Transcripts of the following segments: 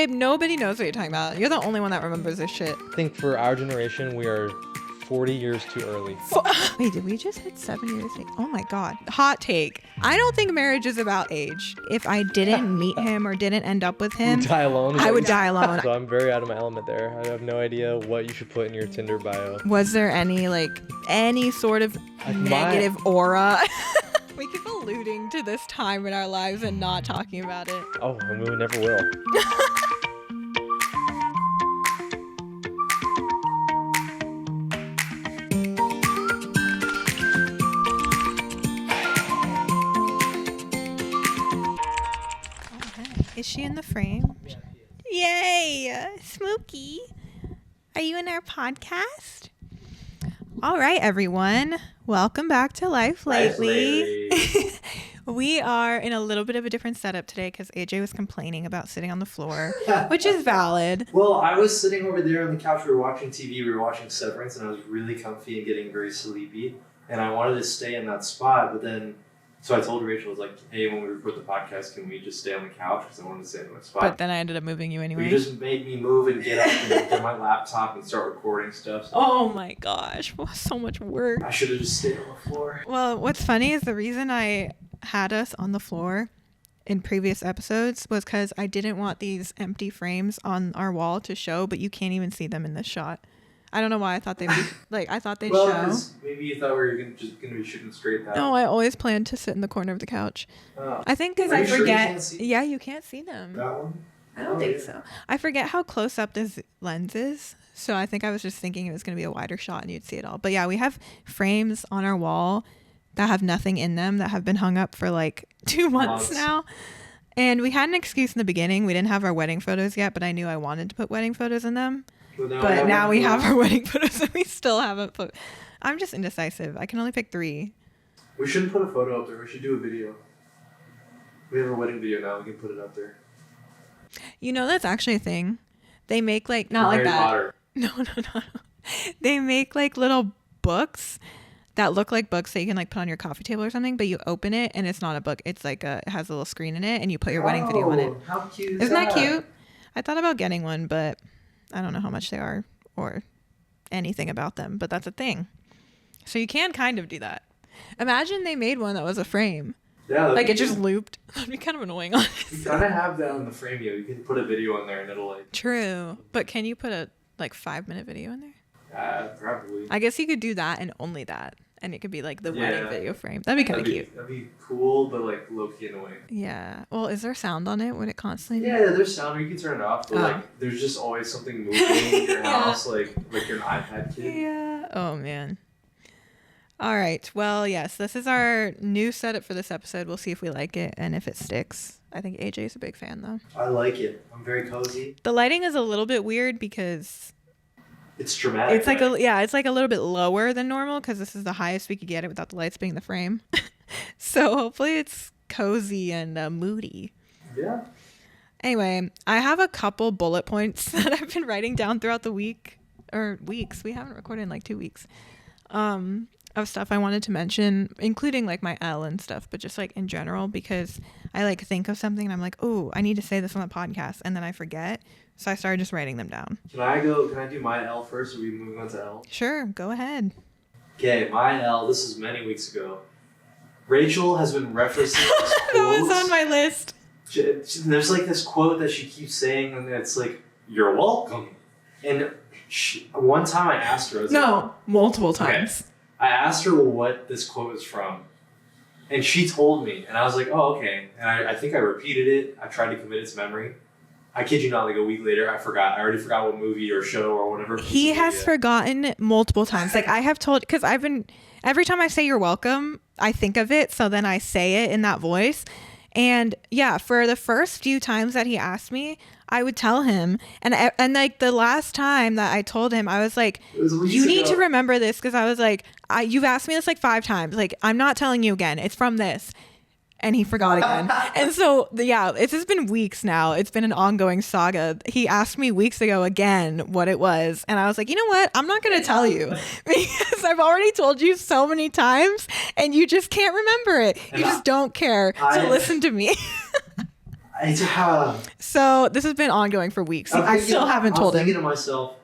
Babe, nobody knows what you're talking about. You're the only one that remembers this shit. I think for our generation, we are 40 years too early. Wait, did we just hit 7 years? Oh my God. Hot take. I don't think marriage is about age. If I didn't meet him or didn't end up with him, You die alone? I would die alone. So I'm very out of my element there. I have no idea what you should put in your Tinder bio. Was there any sort of negative aura? We keep alluding to this time in our lives and not talking about it. Oh, and we never will. Is she in the frame? Yay! Smokey. Are you in our podcast? All right, everyone. Welcome back to Life Lately. We are in a little bit of a different setup today because AJ was complaining about sitting on the floor, which is valid. Well, I was sitting over there on the couch. We were watching TV. We were watching Severance, and I was really comfy and getting very sleepy. And I wanted to stay in that spot, but then... So I told Rachel, I was like, hey, when we record the podcast, can we just stay on the couch? Because I wanted to stay in my spot. But then I ended up moving you anyway. You just made me move and get up and get my laptop and start recording stuff. So Oh my gosh. So much work. I should have just stayed on the floor. Well, what's funny is the reason I had us on the floor in previous episodes was because I didn't want these empty frames on our wall to show, but you can't even see them in this shot. I don't know why I thought they'd be I thought they'd show. Well, maybe you thought we were just gonna be shooting straight that. No, I always planned to sit in the corner of the couch. Oh. I think because Are I you sure you forget. can't see Yeah, you can't see them. that one? I don't think so. I forget how close up this lens is. So I think I was just thinking it was going to be a wider shot and you'd see it all. But yeah, we have frames on our wall that have nothing in them that have been hung up for like 2 months now. And we had an excuse in the beginning. We didn't have our wedding photos yet, but I knew I wanted to put wedding photos in them. But now we have our wedding photos and we still haven't put... I'm just indecisive. I can only pick 3. We shouldn't put a photo up there. We should do a video. We have a wedding video now. We can put it up there. You know, that's actually a thing. They make like... Not like Harry that. Potter. No. They make like little books that look like books that you can like put on your coffee table or something, but you open it and it's not a book. It's like it has a little screen in it and you put your wedding video on it. How cute Isn't that cute? I thought about getting one, but I don't know how much they are or anything about them, but that's a thing. So you can kind of do that. Imagine they made one that was a frame. Yeah. Like it just looped. That'd be kind of annoying, honestly. You kind of have that on the frame, you can put a video in there and it'll like... True. But can you put a like 5-minute video in there? Probably. I guess you could do that and only that. And it could be like the wedding video frame. That'd be kind of cute. That'd be cool, but like low-key annoying. Yeah. Well, is there sound on it? Would it constantly? Yeah, there's sound. You can turn it off, but like there's just always something moving in your house, like you're an iPad kid. Yeah. Oh man. All right. Well, yes, this is our new setup for this episode. We'll see if we like it and if it sticks. I think AJ's a big fan though. I like it. I'm very cozy. The lighting is a little bit weird because it's dramatic. it's like it's like a little bit lower than normal because this is the highest we could get it without the lights being the frame. So hopefully it's cozy and moody. Yeah. Anyway, I have a couple bullet points that I've been writing down throughout the week or weeks. We haven't recorded in like 2 weeks. Of stuff I wanted to mention, including like my L and stuff, but just like in general, because I like think of something and I'm like, oh, I need to say this on the podcast, and then I forget. So I started just writing them down. Can I do my L first, or are we moving on to L? Sure, go ahead. Okay, my L, this is many weeks ago. Rachel has been referencing this quote. That was on my list. There's like this quote that she keeps saying, and it's like, you're welcome. And one time I asked her, I was like, multiple times. Okay. I asked her what this quote is from, and she told me, and I was like, oh, okay. And I think I repeated it. I tried to commit it to memory. I kid you not, like a week later, I forgot. I already forgot what movie or show or whatever. He has forgotten multiple times. Like I have told, because every time I say you're welcome, I think of it. So then I say it in that voice. And yeah, for the first few times that he asked me, I would tell him. And like the last time that I told him, I was like, you need to remember this, because I was like, you've asked me this like 5 times. Like, I'm not telling you again. It's from this. And he forgot again. And so, yeah, it's just been weeks now. It's been an ongoing saga. He asked me weeks ago again what it was. And I was like, you know what? I'm not going to tell you because I've already told you so many times and you just can't remember it. You just don't care to listen to me. So this has been ongoing for weeks. I still haven't told I'm him. thinking to myself,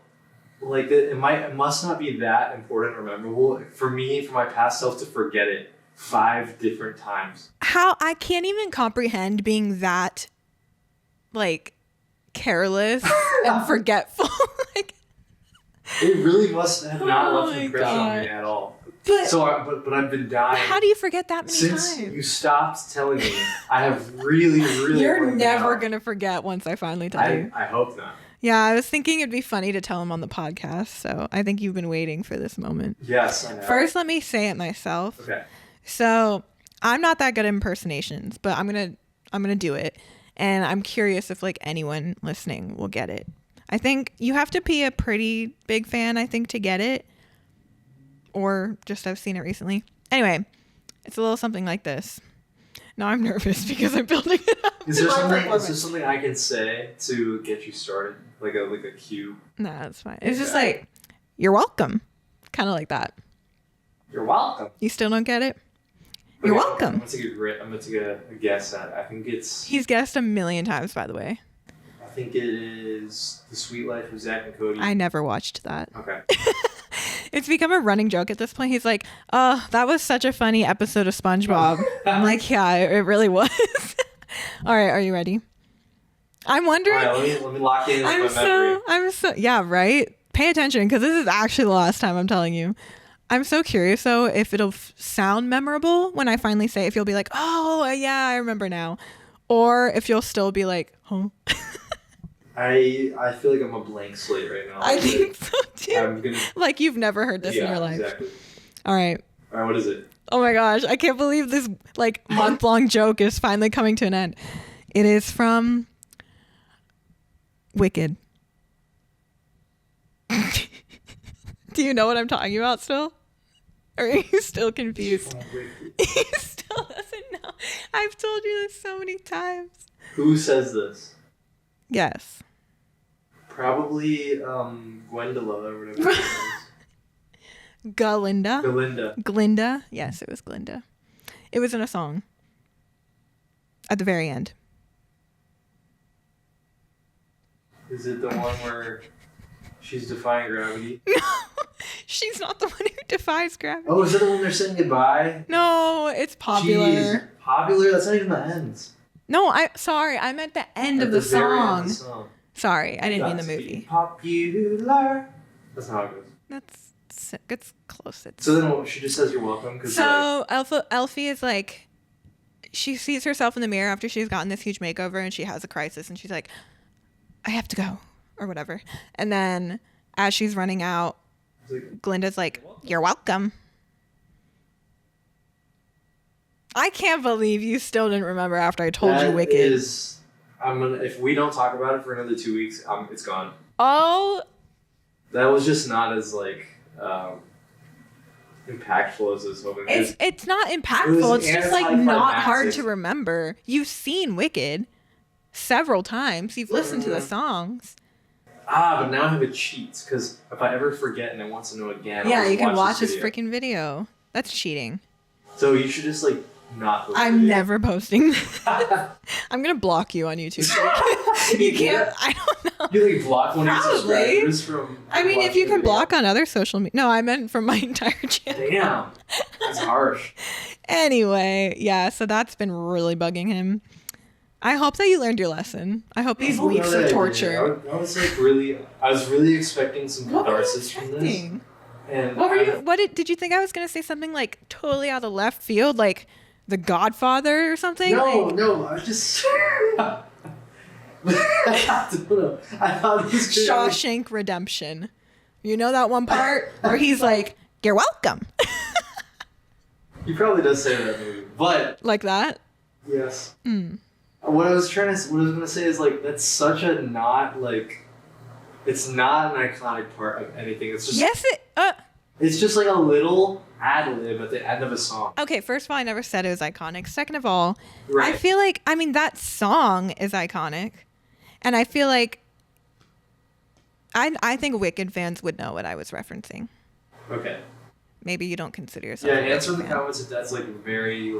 like, it must not be that important or memorable for me, for my past self to forget it 5 different times. How I can't even comprehend being that, like, careless and forgetful. Like, It really must have not Oh left an my impression on God. me at all. But But I've been dying. how do you forget that many Since times? you stopped telling me, I have really You're worked it never out. gonna forget once I finally tell you. I hope not. Yeah, I was thinking it'd be funny to tell him on the podcast, so I think you've been waiting for this moment. Yes, I know. First, let me say it myself. Okay. So I'm not that good at impersonations, but I'm gonna do it, and I'm curious if like anyone listening will get it. I think you have to be a pretty big fan, I think, to get it, or just I've seen it recently. Anyway, it's a little something like this. Now I'm nervous because I'm building it up. Is there something I can say to get you started? Like a cue? Nah, that's fine. It's just like, you're welcome. Kind of like that. You're welcome. You still don't get it? You're welcome. I'm gonna take a guess at it. I think it's. He's guessed a million times, by the way. I think it is The Sweet Life of Zach and Cody. I never watched that. Okay. It's become a running joke at this point. He's like, "Oh, that was such a funny episode of SpongeBob." I'm like, "Yeah, it really was." All right, are you ready? I'm wondering. All right, let me lock in my memory. I'm so yeah, right. Pay attention because this is actually the last time I'm telling you. I'm so curious though if it'll sound memorable when I finally say it, if you'll be like, "Oh, yeah, I remember now," or if you'll still be like, "Huh." I feel like I'm a blank slate right now. I think so too. I'm gonna. Like you've never heard this in your life. Exactly. All right. All right, what is it? Oh my gosh, I can't believe this like month-long joke is finally coming to an end. It is from Wicked. Do you know what I'm talking about still? Or are you still confused? He still doesn't know. I've told you this so many times. Who says this? Yes. Probably Gwendola or whatever. It is. Galinda. Belinda. Glinda. Yes, it was Glinda. It was in a song. At the very end. Is it the one where she's defying gravity? No, she's not the one who defies gravity. Oh, is that the one they're saying goodbye? No, it's popular. Jeez, popular? That's not even the end. No, I meant the end of the very end song. of the song. Sorry, I didn't mean the That's movie. Popular. That's not how it goes. It's close. So then she just says you're welcome. So Elfie is like, she sees herself in the mirror after she's gotten this huge makeover and she has a crisis and she's like, I have to go or whatever. And then as she's running out, Glinda's like, you're welcome. I can't believe you still didn't remember after I told you Wicked. If we don't talk about it for another 2 weeks, it's gone. Oh. That was just not as impactful as I was hoping. It's not impactful. It's just like not hard to remember. You've seen Wicked several times. You've listened to the songs. But now I have a cheat because if I ever forget and I want to know again, Yeah, I'll you can watch this this freaking video. That's cheating. So you should just not. Post I'm the video. never posting. I'm gonna block you on YouTube. You can't. I don't know. You block one of your Probably. subscribers from. I mean, if you can block on other social media. No, I meant from my entire channel. Damn, that's harsh. Anyway, yeah. So that's been really bugging him. I hope that you learned your lesson. I hope these weeks of torture. I was really expecting some catharsis from this. And What were you? What did you think I was gonna say something like totally out of the left field, like The Godfather or something? No, I was just. I don't know. I thought it was Shawshank Redemption. You know that one part where he's like, "You're welcome," He probably does say that in the movie, but like that. yes. What I was gonna say is that's such a not it's not an iconic part of anything. It's just Yes, it's just a little ad lib at the end of a song. Okay, first of all, I never said it was iconic. Second of all, Right. I feel like that song is iconic, and I feel like I think Wicked fans would know what I was referencing. Okay. Maybe you don't consider yourself. Yeah, a Wicked answer in the fan. comments if that's very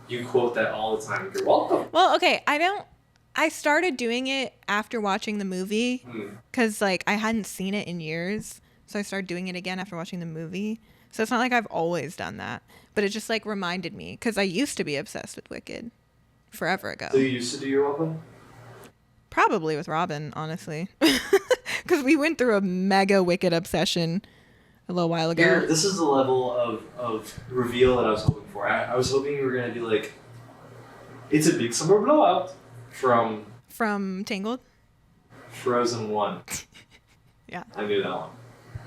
you quote that all the time. You're welcome. Well, okay, I don't. I started doing it after watching the movie because like I hadn't seen it in years. So I started doing it again after watching the movie. So it's not like I've always done that, but it just like reminded me because I used to be obsessed with Wicked forever ago. So you used to do your welcome? Probably with Robin, honestly, because we went through a mega Wicked obsession a little while ago. Here, this is the level of reveal that I was hoping for. I was hoping you were going to be like, it's a big summer blowout from Tangled. Frozen 1. Yeah. I knew that one.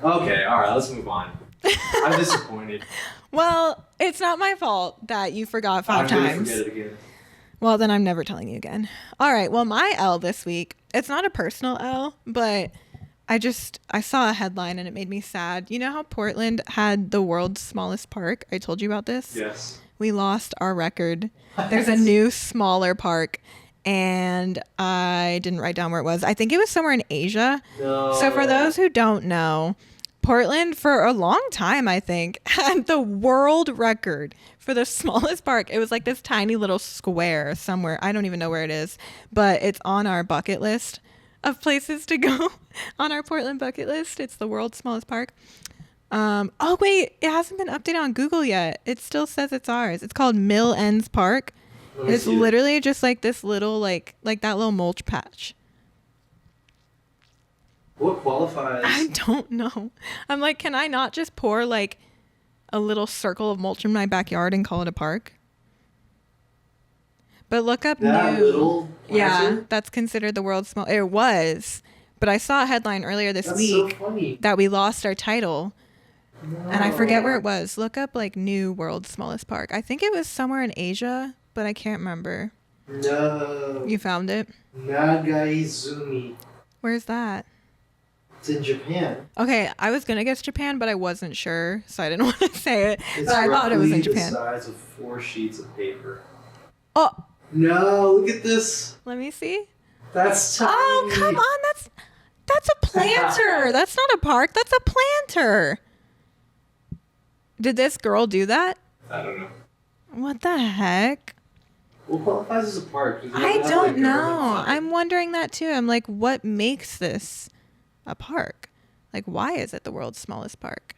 Okay, all right, let's move on. I'm disappointed. Well, it's not my fault that you forgot 5 I'm gonna times. forget it again. Well, then I'm never telling you again. All right. Well, my L this week, it's not a personal L, but I saw a headline and it made me sad. You know how Portland had the world's smallest park? I told you about this. Yes. We lost our record. There's a new smaller park and I didn't write down where it was. I think it was somewhere in Asia. No. So for those who don't know, Portland for a long time, I think, had the world record for the smallest park. It was like this tiny little square somewhere. I don't even know where it is, but it's on our bucket list of places to go on our Portland bucket list. It's the world's smallest park. Oh, wait, it hasn't been updated on Google yet. It still says it's ours. It's called Mill Ends Park. It's literally just like this little, like that little mulch patch. What qualifies? I don't know. I'm like, can I not just pour like a little circle of mulch in my backyard and call it a park? But look up that new. little planter? Yeah, that's considered the world's small. It was, but I saw a headline earlier this That's week so funny. that we lost our title, No. and I forget where it was. Look up like new world's smallest park. I think it was somewhere in Asia, but I can't remember. No. You found it? Nagaizumi. Where's that? It's in Japan. Okay, I was gonna guess Japan, but I wasn't sure, so I didn't want to say it. It's But I thought it was in roughly Japan. the size of 4 sheets of paper. Oh, No, look at this. let me see. That's tiny. Oh, come on, that's a planter. That's not a park. That's a planter. Did this girl do that? I don't know. What the heck? What qualifies as a park? Does it I have, like, don't government know. funding? I'm wondering that too. I'm like, what makes this a park? Like, why is it the world's smallest park?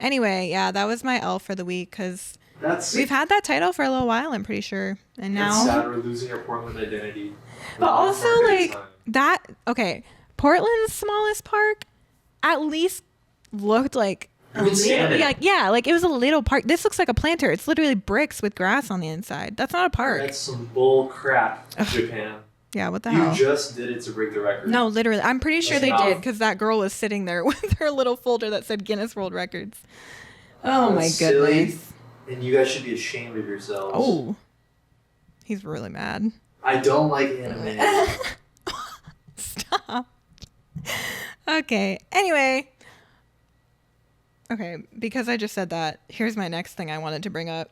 Anyway, yeah, that was my L for the week because That's we've had that title for a little while, I'm pretty sure. And That's now. sad. We're losing our Portland identity. But also, For a good like, time. that, okay, Portland's smallest park at least looked like You can stand it. like it was a little park. This looks like a planter. It's literally bricks with grass on the inside. That's not a park. That's some bull crap, Japan. Yeah, what the You hell? just did it to break the record. No, literally. I'm pretty sure they Enough. did because that girl was sitting there with her little folder that said Guinness World Records. Oh my That's silly, goodness. And you guys should be ashamed of yourselves. Oh. He's really mad. I don't like anime. Stop. Okay. Anyway. Okay, because I just said that, here's my next thing I wanted to bring up.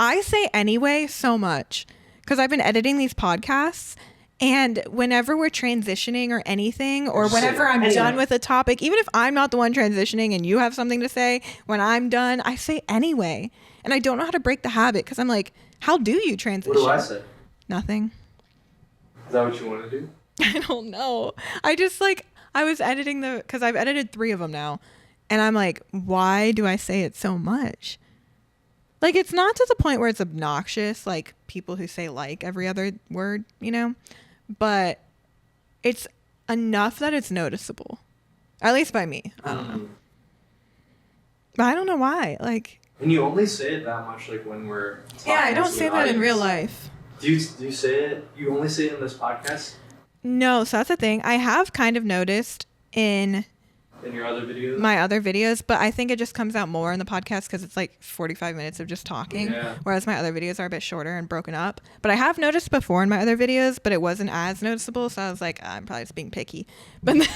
I say anyway so much because I've been editing these podcasts, and whenever we're transitioning or anything, or Just say whenever I'm anyway. done with a topic, even if I'm not the one transitioning and you have something to say, when I'm done, I say anyway. And I don't know how to break the habit because I'm like, how do you transition? What do I say? Nothing. Is that what you want to do? I don't know. I just like, I was editing because I've edited 3 of them now. And I'm like, why do I say it so much? Like, it's not to the point where it's obnoxious, like people who say like every other word, you know? But it's enough that it's noticeable. At least by me. I don't know. But I don't know why. Like, And you only say it that much, like when we're. yeah, I talking don't to say an that in real audience. life. Do you say it? You only say it in this podcast? No, so that's the thing. I have kind of noticed in In your other videos? my other videos, but I think it just comes out more in the podcast because it's like 45 minutes of just talking, Yeah. whereas my other videos are a bit shorter and broken up. But I have noticed before in my other videos, but it wasn't as noticeable, so I was like, I'm probably just being picky. But then,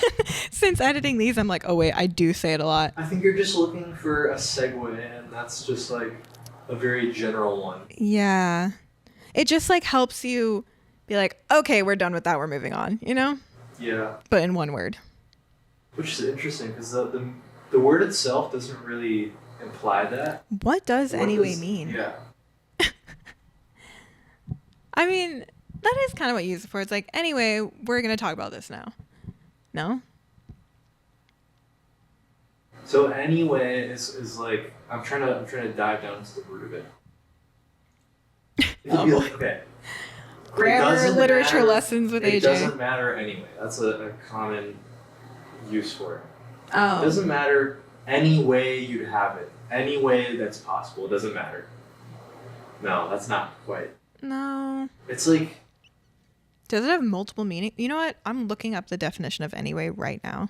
since editing these, I'm like, oh wait, I do say it a lot. I think you're just looking for a segue, and that's just like a very general one. Yeah, it just like helps you be like, okay, we're done with that, we're moving on, you know? Yeah. But in one word. Which is interesting because the word itself doesn't really imply that. What does What anyway does- mean? Yeah. I mean, That is kind of what you use it for. It's like, anyway, we're going to talk about this now. No? So anyway is like I'm trying to dive down to the root of it. Oh, Be boy. like, okay. Grammar, literature lessons with AJ. It doesn't matter anyway. That's a common use for it. Oh. It doesn't matter any way you'd have it. Any way that's possible. It doesn't matter. No, that's not quite. No. It's like... Does it have multiple meanings? You know what? I'm looking up the definition of anyway right now.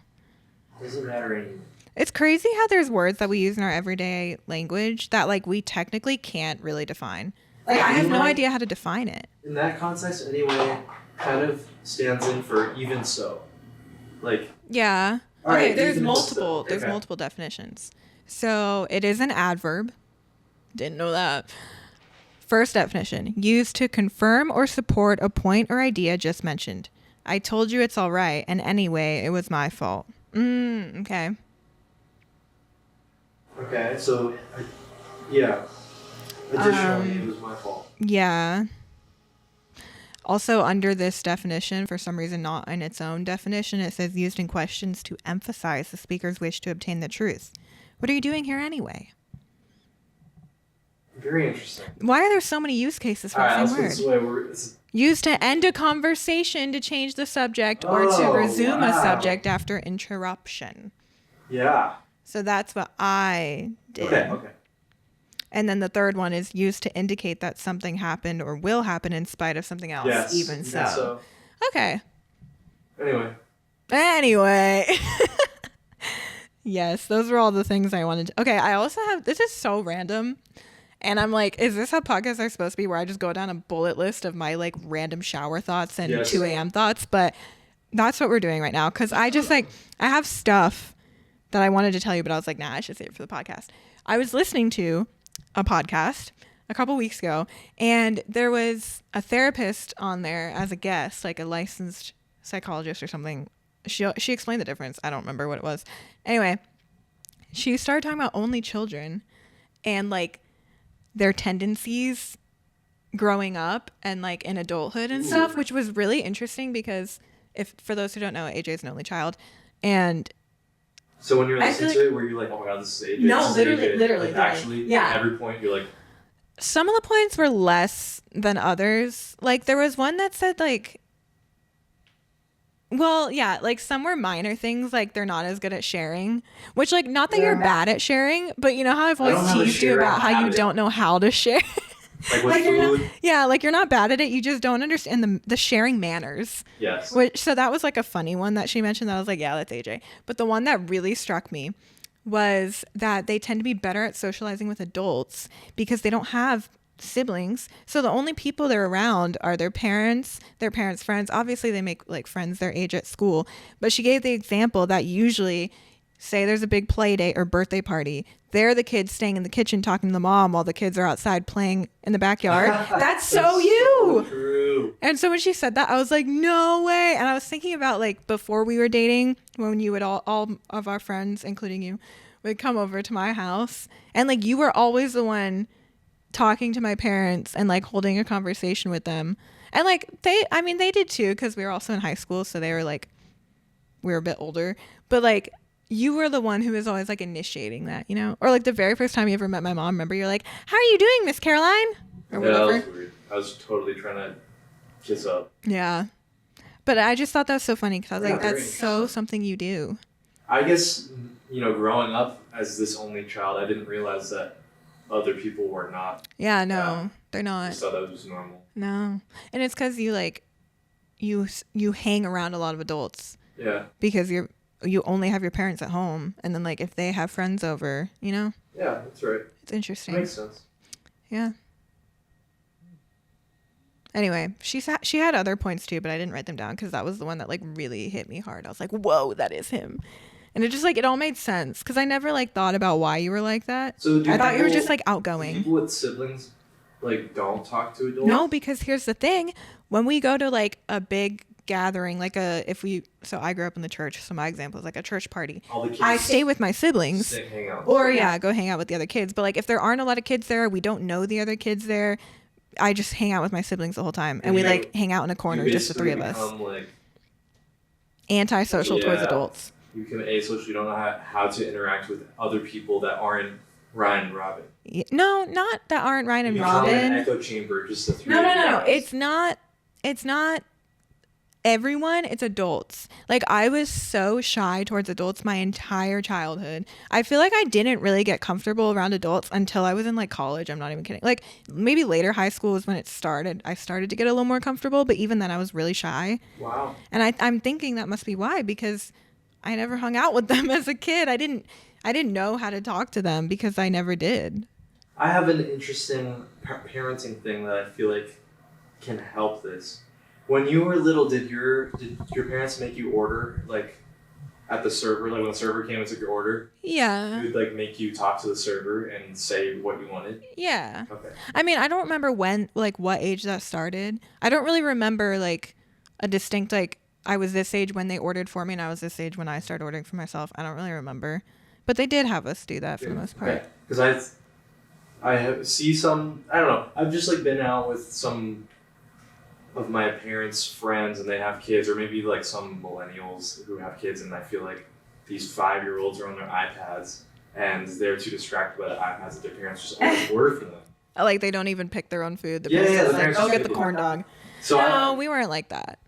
It doesn't matter anyway. It's crazy how there's words that we use in our everyday language that like we technically can't really define. Like I have no idea how to define it. In that context, anyway, kind of stands in for even so. Like... Yeah. All right, Okay, there's even multiple. so. There's Okay. multiple definitions. So it is an adverb. Didn't know that. First definition: used to confirm or support a point or idea just mentioned. I told you it's all right, and anyway, it was my fault. Okay. Okay, so... yeah. Additionally, it was my fault. Yeah. Also, under this definition, for some reason not in its own definition, it says used in questions to emphasize the speaker's wish to obtain the truth. What are you doing here anyway? Very interesting. Why are there so many use cases for the same word? Used to end a conversation, to change the subject, or to resume a subject after interruption. Yeah. So that's what I did. Okay. And then the third one is used to indicate that something happened or will happen in spite of something else. Yes. Even so. Okay. Anyway. Yes, those were all the things I wanted to. Okay, I also have, this is so random. And I'm like, is this how podcasts are supposed to be, where I just go down a bullet list of my like random shower thoughts and Yes. 2 a.m. thoughts? But that's what we're doing right now. Because I just like, I have stuff that I wanted to tell you, but I was like, nah, I should save it for the podcast. I was listening to a podcast a couple weeks ago, and there was a therapist on there as a guest, like a licensed psychologist or something. She explained the difference. I don't remember what it was. Anyway, she started talking about only children and like their tendencies growing up and like in adulthood and stuff, which was really interesting because if for those who don't know, AJ is an only child, and So when you're listening to it, were you like, oh my god, this is AJ? No, this is literally, AJ. literally, Like, literally. actually, Yeah. at every point, you're like, some of the points were less than others. Like there was one that said like, well, yeah, like some were minor things, like they're not as good at sharing, which like not that you're bad at sharing, but you know how I've I don't always have a teased you sharing about how you habit. don't know how to share. like with Like you're food. yeah, like you're not bad at it, you just don't understand the sharing manners. Yes. So that was like a funny one that she mentioned that I was like, yeah, that's AJ. But the one that really struck me was that they tend to be better at socializing with adults because they don't have siblings. So the only people they're around are their parents' friends. Obviously they make like friends their age at school. But she gave the example that usually, say there's a big play date or birthday party, they're the kids staying in the kitchen talking to the mom while the kids are outside playing in the backyard. That's so you. So true. And so when she said that, I was like, no way. And I was thinking about like before we were dating, when you would all of our friends, including you, would come over to my house. And like you were always the one talking to my parents and like holding a conversation with them. And like they did too, because we were also in high school. So they were like, we were a bit older. But like you were the one who was always like initiating that, you know? Or like the very first time you ever met my mom, remember you're like, how are you doing, Miss Caroline? Or Yeah, that whatever. was weird. I was totally trying to kiss up. Yeah. But I just thought that was so funny because I was Yeah, like, that's great. so something you do. I guess, growing up as this only child, I didn't realize that other people were not. Yeah, no, Yeah. they're I not. just thought that was normal. No. And it's because you like, you hang around a lot of adults Yeah. because you only have your parents at home. And then like if they have friends over, you know, Yeah, that's right. it's interesting. Makes sense. Yeah. Anyway, she had other points too, but I didn't write them down because that was the one that like really hit me hard. I was like, whoa, that is him. And it just like, it all made sense because I never like thought about why you were like that. So do I thought you were people- just like do outgoing. People with siblings, like, don't talk to adults? No, because here's the thing. When we go to like a big gathering, like so I grew up in the church. So my example is like a church party. All the kids I stay with my siblings. sit, hang out. Or yeah, go hang out with the other kids. But like if there aren't a lot of kids there, we don't know the other kids there. I just hang out with my siblings the whole time, and And we you- like hang out in a corner, You just the three of basically us. become, like, Antisocial towards Yeah. adults. you become asocial. You don't know how to interact with other people that aren't Ryan and Robin. No, not that aren't Ryan and You become an Robin. echo chamber, just the three. No, of no, you no. guys. It's not everyone. It's adults. Like, I was so shy towards adults my entire childhood. I feel like I didn't really get comfortable around adults until I was in like college. I'm not even kidding. Like, maybe later high school was when it started. I started to get a little more comfortable, but even then I was really shy. Wow. And I'm thinking that must be why, because I never hung out with them as a kid. I didn't know how to talk to them because I never did. I have an interesting parenting thing that I feel like can help this. When you were little, did your parents make you order, like, at the server? Like, when the server came and took your order, Yeah. they would, like, make you talk to the server and say what you wanted? Yeah. Okay. I mean, I don't remember when, like, what age that started. I don't really remember, like, a distinct, like, I was this age when they ordered for me and I was this age when I started ordering for myself. I don't really remember. But they did have us do that for the most part. Because see some, I don't know, I've just, like, been out with some of my parents' friends and they have kids, or maybe, like, some millennials who have kids, and I feel like these 5-year-olds are on their iPads and they're too distracted by the iPads that their parents just always order for them. Like, they don't even pick their own food. The Yeah, parents yeah, are the like, parents oh, just get pick the it. corn dog. So No, we weren't like that.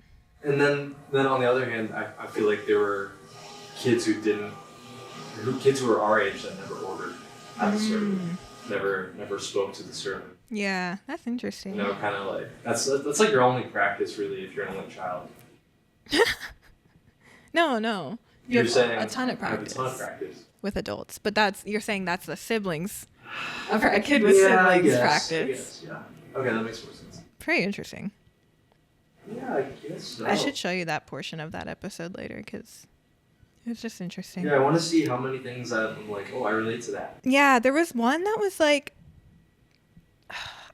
and then on the other hand, I feel like there were kids who were our age that never ordered at the server, never spoke to the server. Yeah, that's interesting. You know, kind of like that's like your only practice really if you're an only child. No. You You're have saying a ton of I have practice a ton of practice. with adults. But you're saying that's the siblings. A kid with siblings practice. I guess, yeah. Okay, that makes more sense. Pretty interesting. Yeah, I guess so. I should show you that portion of that episode later because it was just interesting. Yeah, I want to see how many things I'm like, oh, I relate to that. Yeah, there was one that was like,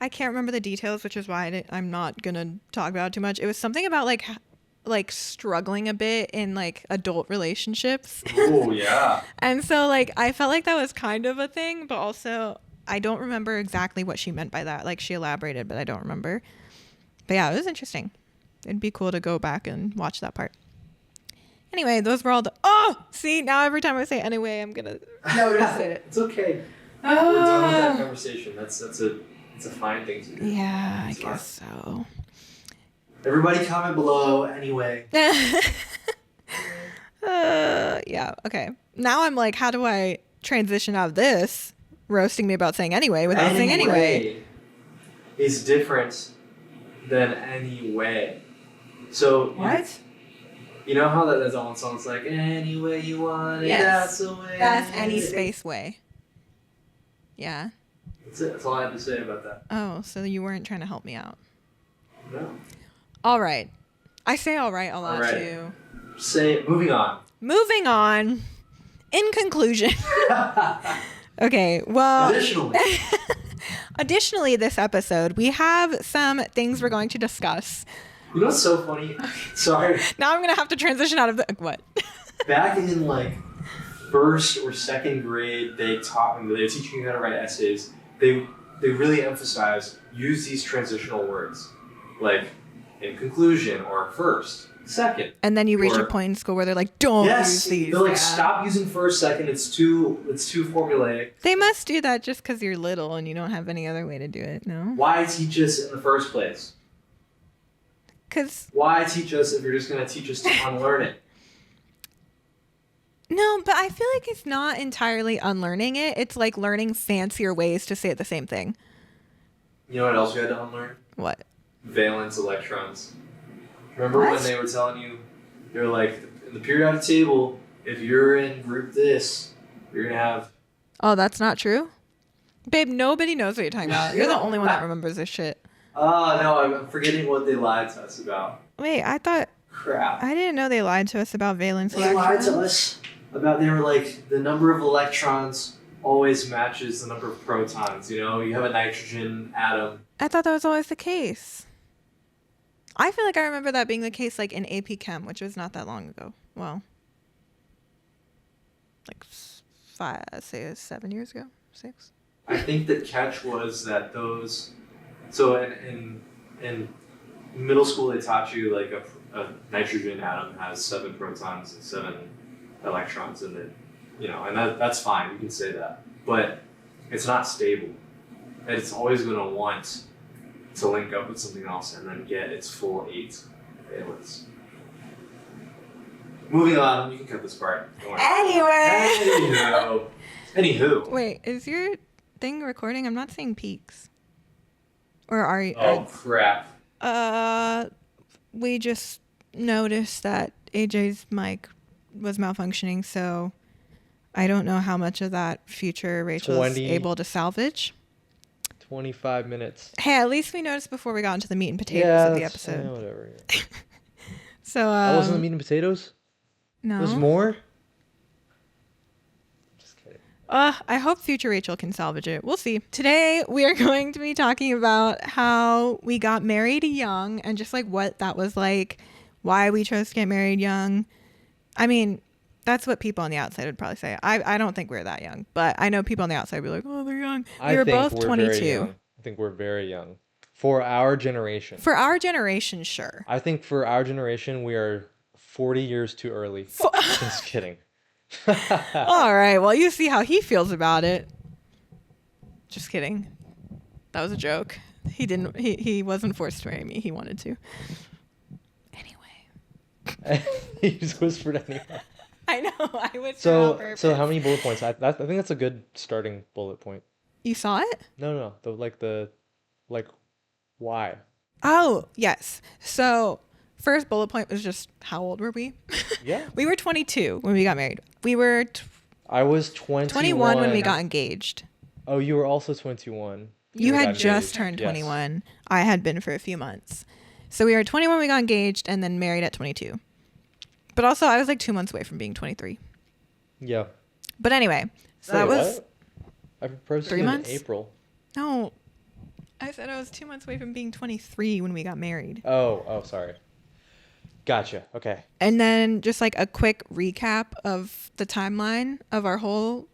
I can't remember the details, which is why I'm not gonna talk about it too much. It was something about like struggling a bit in like adult relationships. Oh yeah. And so like I felt like that was kind of a thing, but also I don't remember exactly what she meant by that. Like, she elaborated, but I don't remember. But yeah, it was interesting. It'd be cool to go back and watch that part. Anyway, those were all see, now every time I say anyway, I'm gonna notice it. It's okay. We're done with that conversation. It's a fine thing to do. Yeah, I It's fine. guess so. Everybody comment below anyway. Yeah, okay. Now I'm like, how do I transition out of this roasting me about saying anyway without saying anyway? Is different than anyway. So What? you know how that one song's like any way you want it, Yes. that's the way. That's any space way. Yeah. That's it. That's all I have to say about that. Oh, so you weren't trying to help me out. No. All right. I say all right a lot All right. too. Moving on. Moving on. In conclusion. Okay, well. Additionally, this episode, we have some things we're going to discuss. You know what's so funny? Sorry. Now I'm going to have to transition out of the. What? Back in like first or second grade, they were teaching you how to write essays. They really emphasize use these transitional words, like in conclusion or first, second. And then you reach Or- a point in school where they're like, don't use these. they're like Yeah. stop using first, second. It's too formulaic. They must do that just because you're little and you don't have any other way to do it, no? Why teach us in the first place? Because, Why teach us if you're just going to teach us to unlearn it? no, but I feel like it's not entirely unlearning it. It's like learning fancier ways to say the same thing. You know what else we had to unlearn? What? Valence electrons. Remember What? when they were telling you, they're like, in the periodic table, if you're in group this, you're going to have... Oh, that's not true? Babe, nobody knows what you're talking about. You're the only one that remembers this shit. Oh, no, I'm forgetting what they lied to us about. Wait, I Crap. didn't know they lied to us about valence They lied electrons. to us about, they were like, the number of electrons always matches the number of protons. You know, you have a nitrogen atom. I thought that was always the case. I feel like I remember that being the case like in AP Chem, which was not that long ago. Well, like 7 years ago, 6. I think the catch was that those So in middle school, they taught you like a nitrogen atom has 7 protons and 7 electrons, and then and that's fine. You can say that, but it's not stable. And it's always going to want to link up with something else and then get its full 8 valence. Moving on, you can cut this part. Don't worry. Anywho. Wait, is your thing recording? I'm not seeing peaks. Or are you? Oh crap. We just noticed that AJ's mic was malfunctioning, so I don't know how much of that future Rachel is able to salvage. 25 minutes. Hey, at least we noticed before we got into the meat and potatoes of the episode. Yeah, whatever. So that wasn't the meat and potatoes? No. There's more? Just kidding. I hope future Rachel can salvage it. We'll see. Today we are going to be talking about how we got married young and just like what that was like, why we chose to get married young. I mean, that's what people on the outside would probably say. I don't think we're that young, but I know people on the outside would be like, oh, they're young. We were both 22. I think we're very young. For our generation. For our generation, sure. I think for our generation, we are 40 years too early. Just kidding. All right. Well, you see how he feels about it. Just kidding. That was a joke. He wasn't forced to marry me. He wanted to. Anyway. He just whispered anyway. I know. I whispered on purpose. So how many bullet points? I think that's a good starting bullet point. You saw it? No. Why? Oh, yes. So first bullet point was just how old were we? Yeah. We were 22 when we got married. We were I was 21 when we got engaged. Oh, you were also 21. You had just turned 21. Yes. I had been for a few months. So we were 21 when we got engaged and then married at 22. But also I was like 2 months away from being 23. Yeah. But anyway, so that was what? I proposed 3 months? in April. No. I said I was 2 months away from being 23 when we got married. Oh, sorry. Gotcha. Okay. And then just like a quick recap of the timeline of our whole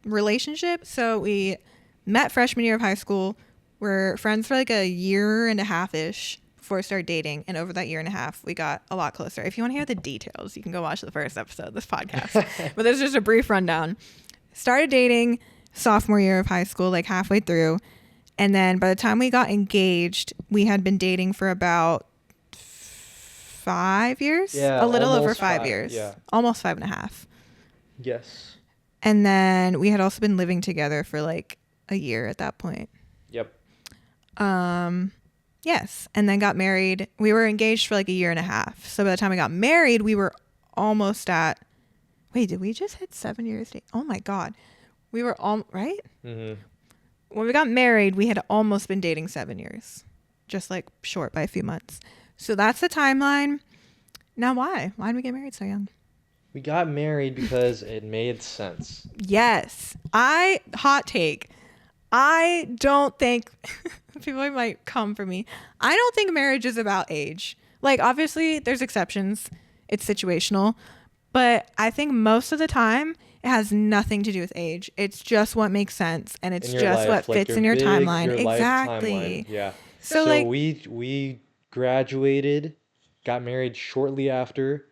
relationship. So we met freshman year of high school. We're friends for like a year and a half-ish before we started dating. And over that year and a half, we got a lot closer. If you want to hear the details, you can go watch the first episode of this podcast. But there's just a brief rundown. Started dating sophomore year of high school, like halfway through. And then by the time we got engaged, we had been dating for about 5 years. Yeah, a little over 5 years. Yeah. Almost 5.5. Yes. And then we had also been living together for like a year at that point. Yep. Yes. And then got married. We were engaged for like a year and a half. So by the time we got married, we were almost at, wait, did we just hit 7 years? Oh my God. We were all, right? Mm-hmm. When we got married, we had almost been dating 7 years. Just like short by a few months. So that's the timeline. Now why? Why did we get married so young? We got married because it made sense. Yes. Hot take. I don't think, people might come for me. I don't think marriage is about age. Like, obviously, there's exceptions. It's situational. But I think most of the time, it has nothing to do with age. It's just what makes sense. And it's just what fits in your timeline. Exactly. Yeah. So like, we graduated, got married shortly after.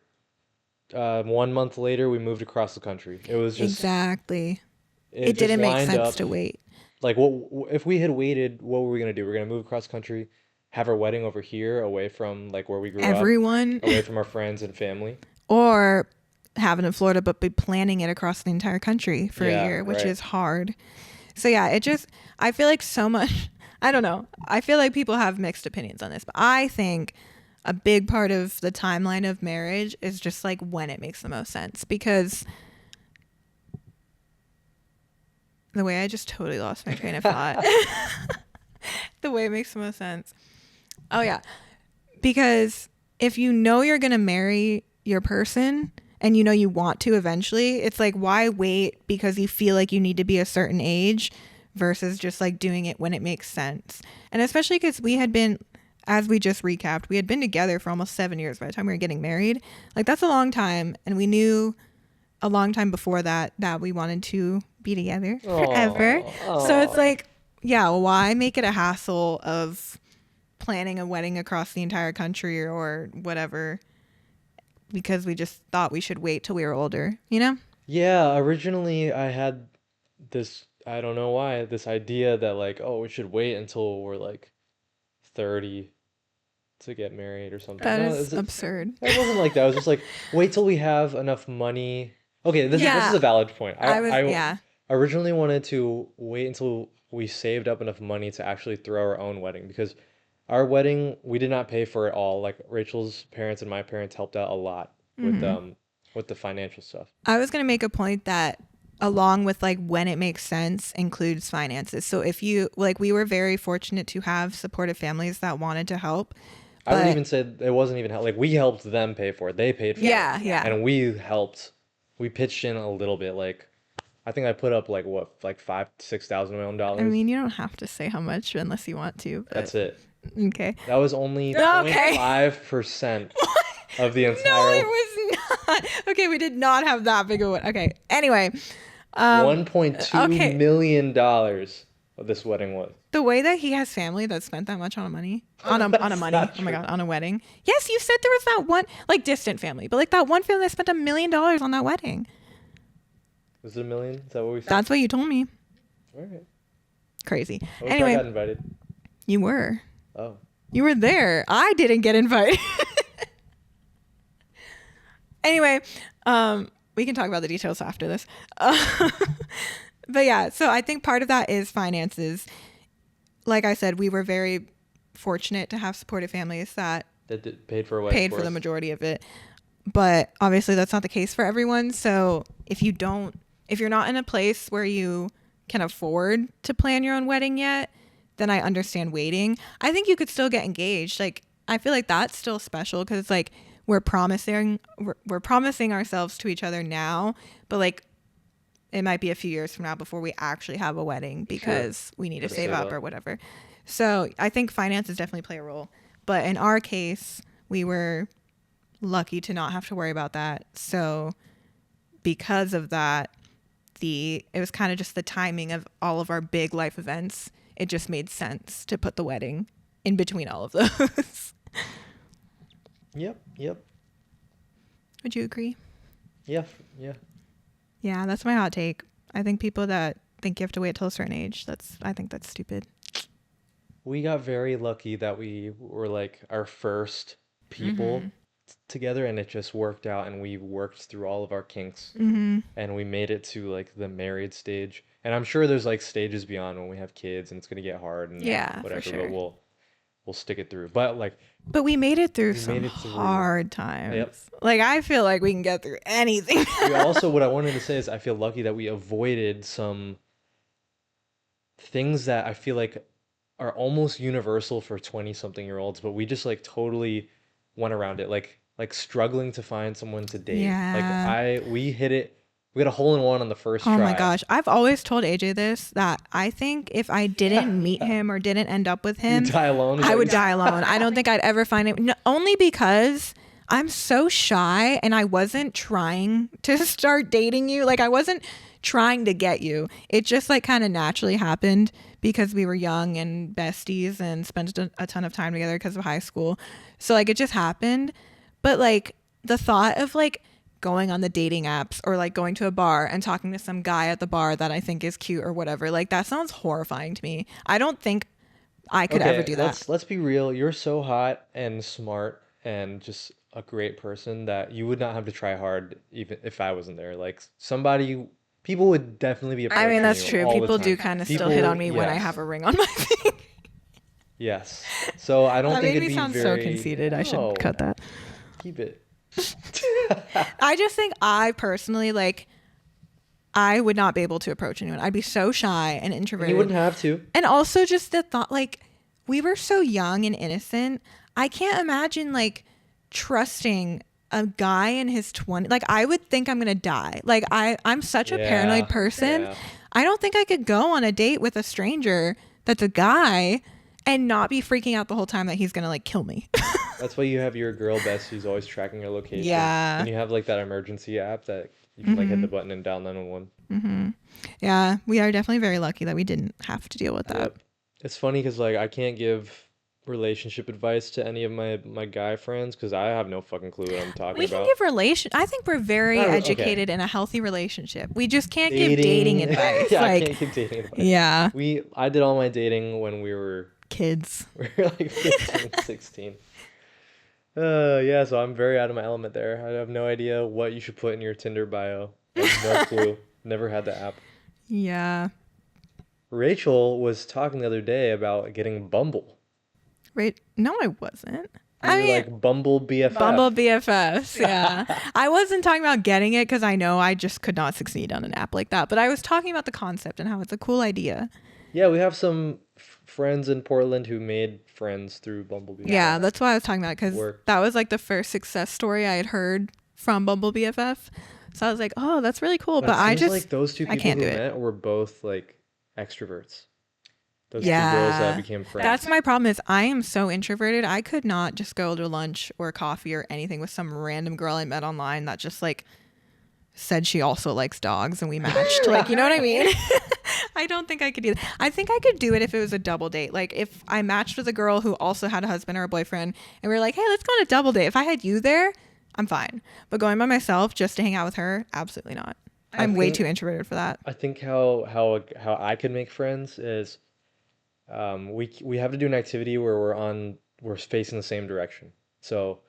1 month later, we moved across the country. It was just... Exactly. It didn't make sense to wait. Like, if we had waited, what were we going to do? We're going to move across country, have our wedding over here, away from, like, where we grew up. Away from our friends and family. Or have it in Florida, but be planning it across the entire country for a year, which is hard. So, yeah, I feel like so much... I don't know. I feel like people have mixed opinions on this, but I think a big part of the timeline of marriage is just, like, when it makes the most sense. Because... the way I just totally lost my train of thought. The way it makes the most sense. Oh, yeah. Because if you know you're going to marry your person and you know you want to eventually, it's like, why wait because you feel like you need to be a certain age versus just like doing it when it makes sense. And especially because we had been, as we just recapped, we had been together for almost 7 years by the time we were getting married. Like, that's a long time. And we knew a long time before that we wanted to be together forever. Aww. So it's like, yeah, why make it a hassle of planning a wedding across the entire country or whatever because we just thought we should wait till we were older, you know? Yeah, originally I had this, I don't know why, this idea that like, oh, we should wait until we're like 30 to get married or something. That No, is absurd. it wasn't like that. It was just like, wait till we have enough money. Okay, this is a valid point. I originally wanted to wait until we saved up enough money to actually throw our own wedding because our wedding, we did not pay for it all. Like Rachel's parents and my parents helped out a lot with the financial stuff. I was going to make a point that along with like when it makes sense includes finances. So if you like, we were very fortunate to have supportive families that wanted to help. I would even say it wasn't even like we helped them pay for it. They paid for it. Yeah. And we pitched in a little bit. Like I think I put up like what, like $5,000-6,000 of my own dollars. I mean, you don't have to say how much unless you want to. But... That's it. Okay. That was only 0.5% of the entire. No, it was not. Okay, we did not have that big of one. Okay. Anyway. $1.2 million of this wedding was. The way that he has family that spent that much on a money on a money. Oh my god, on a wedding. Yes, you said there was that one like distant family, but like that one family that spent $1 million on that wedding. Was it $1 million? Is that what we said? That's what you told me. All right. Crazy. Anyway, I got invited. You were. Oh. You were there. I didn't get invited. Anyway, we can talk about the details after this. But yeah, so I think part of that is finances. Like I said, we were very fortunate to have supportive families that paid for a wedding. Paid for the majority of it. But obviously that's not the case for everyone. So if you're not in a place where you can afford to plan your own wedding yet, then I understand waiting. I think you could still get engaged. Like, I feel like that's still special because it's like we're promising ourselves to each other now, but like it might be a few years from now before we actually have a wedding because we need to save up or whatever. So I think finances definitely play a role. But in our case, we were lucky to not have to worry about that. So because of that, it was kind of just the timing of all of our big life events. It just made sense to put the wedding in between all of those. Yep. Would you agree? Yeah. Yeah, that's my hot take. I think people that think you have to wait till a certain age, I think that's stupid. We got very lucky that we were like our first people together, and it just worked out, and we worked through all of our kinks, and we made it to like the married stage. And I'm sure there's like stages beyond when we have kids, and it's gonna get hard and whatever. For sure. But we'll stick it through. But we made it through some hard times. Yep. Like I feel like we can get through anything. Also, what I wanted to say is I feel lucky that we avoided some things that I feel like are almost universal for 20-something-year-olds, but we just like totally went around it, like struggling to find someone to date. Yeah. We hit it. We got a hole in one on the first try. Oh my gosh. I've always told AJ this, that I think if I didn't meet him or didn't end up with him, You'd die alone. I would die alone. I don't think I'd ever find him. No, only because I'm so shy and I wasn't trying to start dating you. Like I wasn't trying to get you. It just like kind of naturally happened because we were young and besties and spent a ton of time together because of high school. So like it just happened. But like the thought of like going on the dating apps or like going to a bar and talking to some guy at the bar that I think is cute or whatever, like that sounds horrifying to me. I don't think I could ever do that. Let's be real. You're so hot and smart and just a great person that you would not have to try hard even if I wasn't there. Like people would definitely be approaching you. I mean, that's true. People do kind of still hit on me when I have a ring on my finger. Yes. So I don't think it'd be sound so conceited. I should cut that. Keep it. I just think I personally I would not be able to approach anyone. I'd be so shy and introverted. You wouldn't have to. And also just the thought, like, we were so young and innocent. I can't imagine like trusting a guy in his 20s. Like I would think I'm gonna die. Like I'm such a paranoid person. I don't think I could go on a date with a stranger that's a guy and not be freaking out the whole time that he's gonna like kill me. That's why you have your girl besties always tracking your location. Yeah. And you have like that emergency app that you can like hit the button and dial 911. Mm-hmm. Yeah, we are definitely very lucky that we didn't have to deal with that. Yep. It's funny because like I can't give relationship advice to any of my guy friends because I have no fucking clue what I'm talking We about. can give I think we're very Okay. educated in a healthy relationship. We just can't give dating advice. Yeah, like, I can't give dating advice. Yeah. I did all my dating when we were Kids. like 15, 16. Yeah, so I'm very out of my element there. I have no idea what you should put in your Tinder bio. I have no clue. Never had the app. Yeah. Rachel was talking the other day about getting Bumble. Right. No, I wasn't. You were like Bumble BFF. Bumble BFFs, yeah. I wasn't talking about getting it because I know I just could not succeed on an app like that. But I was talking about the concept and how it's a cool idea. Yeah, we have some friends in Portland who made friends through Bumble BFF. Yeah, that's why I was talking about it, because that was like the first success story I had heard from Bumble BFF. So I was like, oh, that's really cool. But I just like those two people who met were both like extroverts. Those two girls that became friends. That's my problem is I am so introverted. I could not just go to lunch or coffee or anything with some random girl I met online that just like said she also likes dogs and we matched. Like, you know what I mean? I don't think I could do that. I think I could do it if it was a double date. Like if I matched with a girl who also had a husband or a boyfriend and we were like, hey, let's go on a double date. If I had you there, I'm fine. But going by myself just to hang out with her, absolutely not. I'm way too introverted for that. I think how I could make friends is we have to do an activity where we're facing the same direction. So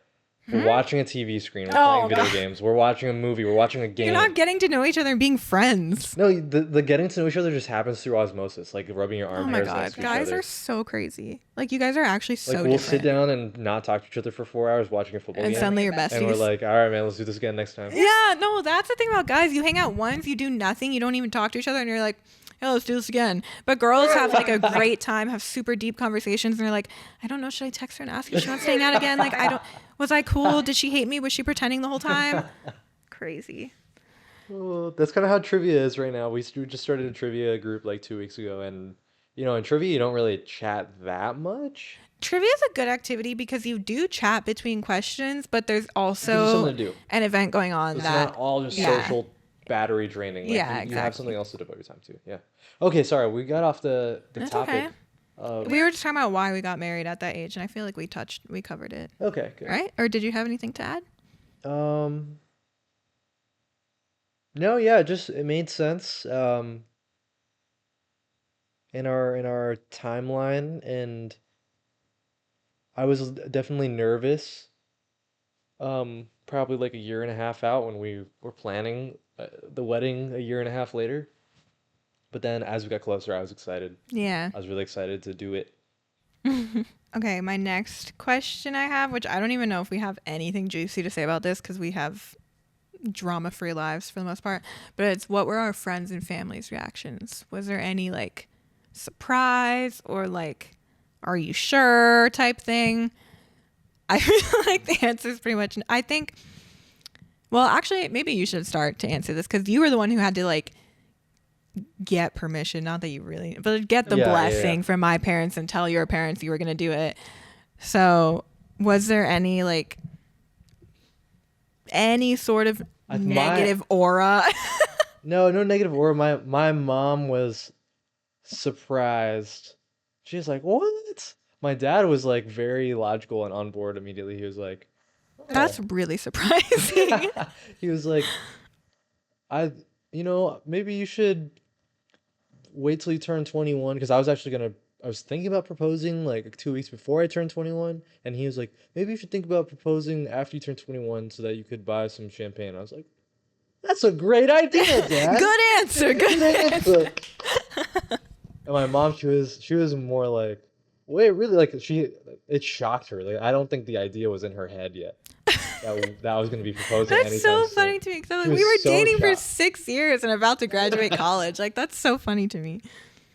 we're watching a TV screen, we're playing video games, we're watching a movie, we're watching a game. You're not getting to know each other and being friends. No, the getting to know each other just happens through osmosis, like rubbing your arm hairs next to each other. Guys are so crazy. Like you guys are actually so different. We'll sit down and not talk to each other for 4 hours watching a football game. And suddenly you're besties. And we're like, all right, man, let's do this again next time. Yeah, no, that's the thing about guys. You hang out once, you do nothing, you don't even talk to each other, and you're like, yeah, let's do this again. But girls have like a great time, have super deep conversations, and they're like, I don't know, should I text her and ask if she wants to hang out again? Like, was I cool? Did she hate me? Was she pretending the whole time? Crazy. Well, that's kind of how trivia is right now. We just started a trivia group like 2 weeks ago, and in trivia you don't really chat that much. Trivia is a good activity because you do chat between questions, but there's also something to do. An event going on it's that not all just social battery draining. Like, exactly. You have something else to devote your time to. Yeah. Okay, sorry, we got off the topic. Okay. We were just talking about why we got married at that age, and I feel like we covered it. Okay, good. Right? Or did you have anything to add? No, yeah, just it made sense. In our timeline, and I was definitely nervous. Probably like a year and a half out when we were planning the wedding a year and a half later. But then as we got closer, I was excited. Yeah. I was really excited to do it. Okay, my next question I have, which I don't even know if we have anything juicy to say about this because we have drama-free lives for the most part, but it's what were our friends' and family's reactions? Was there any like surprise or like, are you sure type thing? I feel like the answer is pretty much, I think, well, actually, maybe you should start to answer this because you were the one who had to like get permission, not that you really, but get the blessing from my parents and tell your parents you were going to do it. So was there any like any sort of negative aura? No negative aura. My mom was surprised. She was like, what? My dad was like very logical and on board immediately. He was like, oh. That's really surprising. He was like, maybe you should wait till you turn 21, because I was thinking about proposing like 2 weeks before I turned 21, and he was like, maybe you should think about proposing after you turn 21 so that you could buy some champagne. I was like, that's a great idea, Dad. Good answer. Good answer. And my mom, she was more like, wait, really? Like it shocked her. Like I don't think the idea was in her head yet. That was going to be proposing. That's so funny to me. Because we were dating for 6 years and about to graduate college. Like that's so funny to me.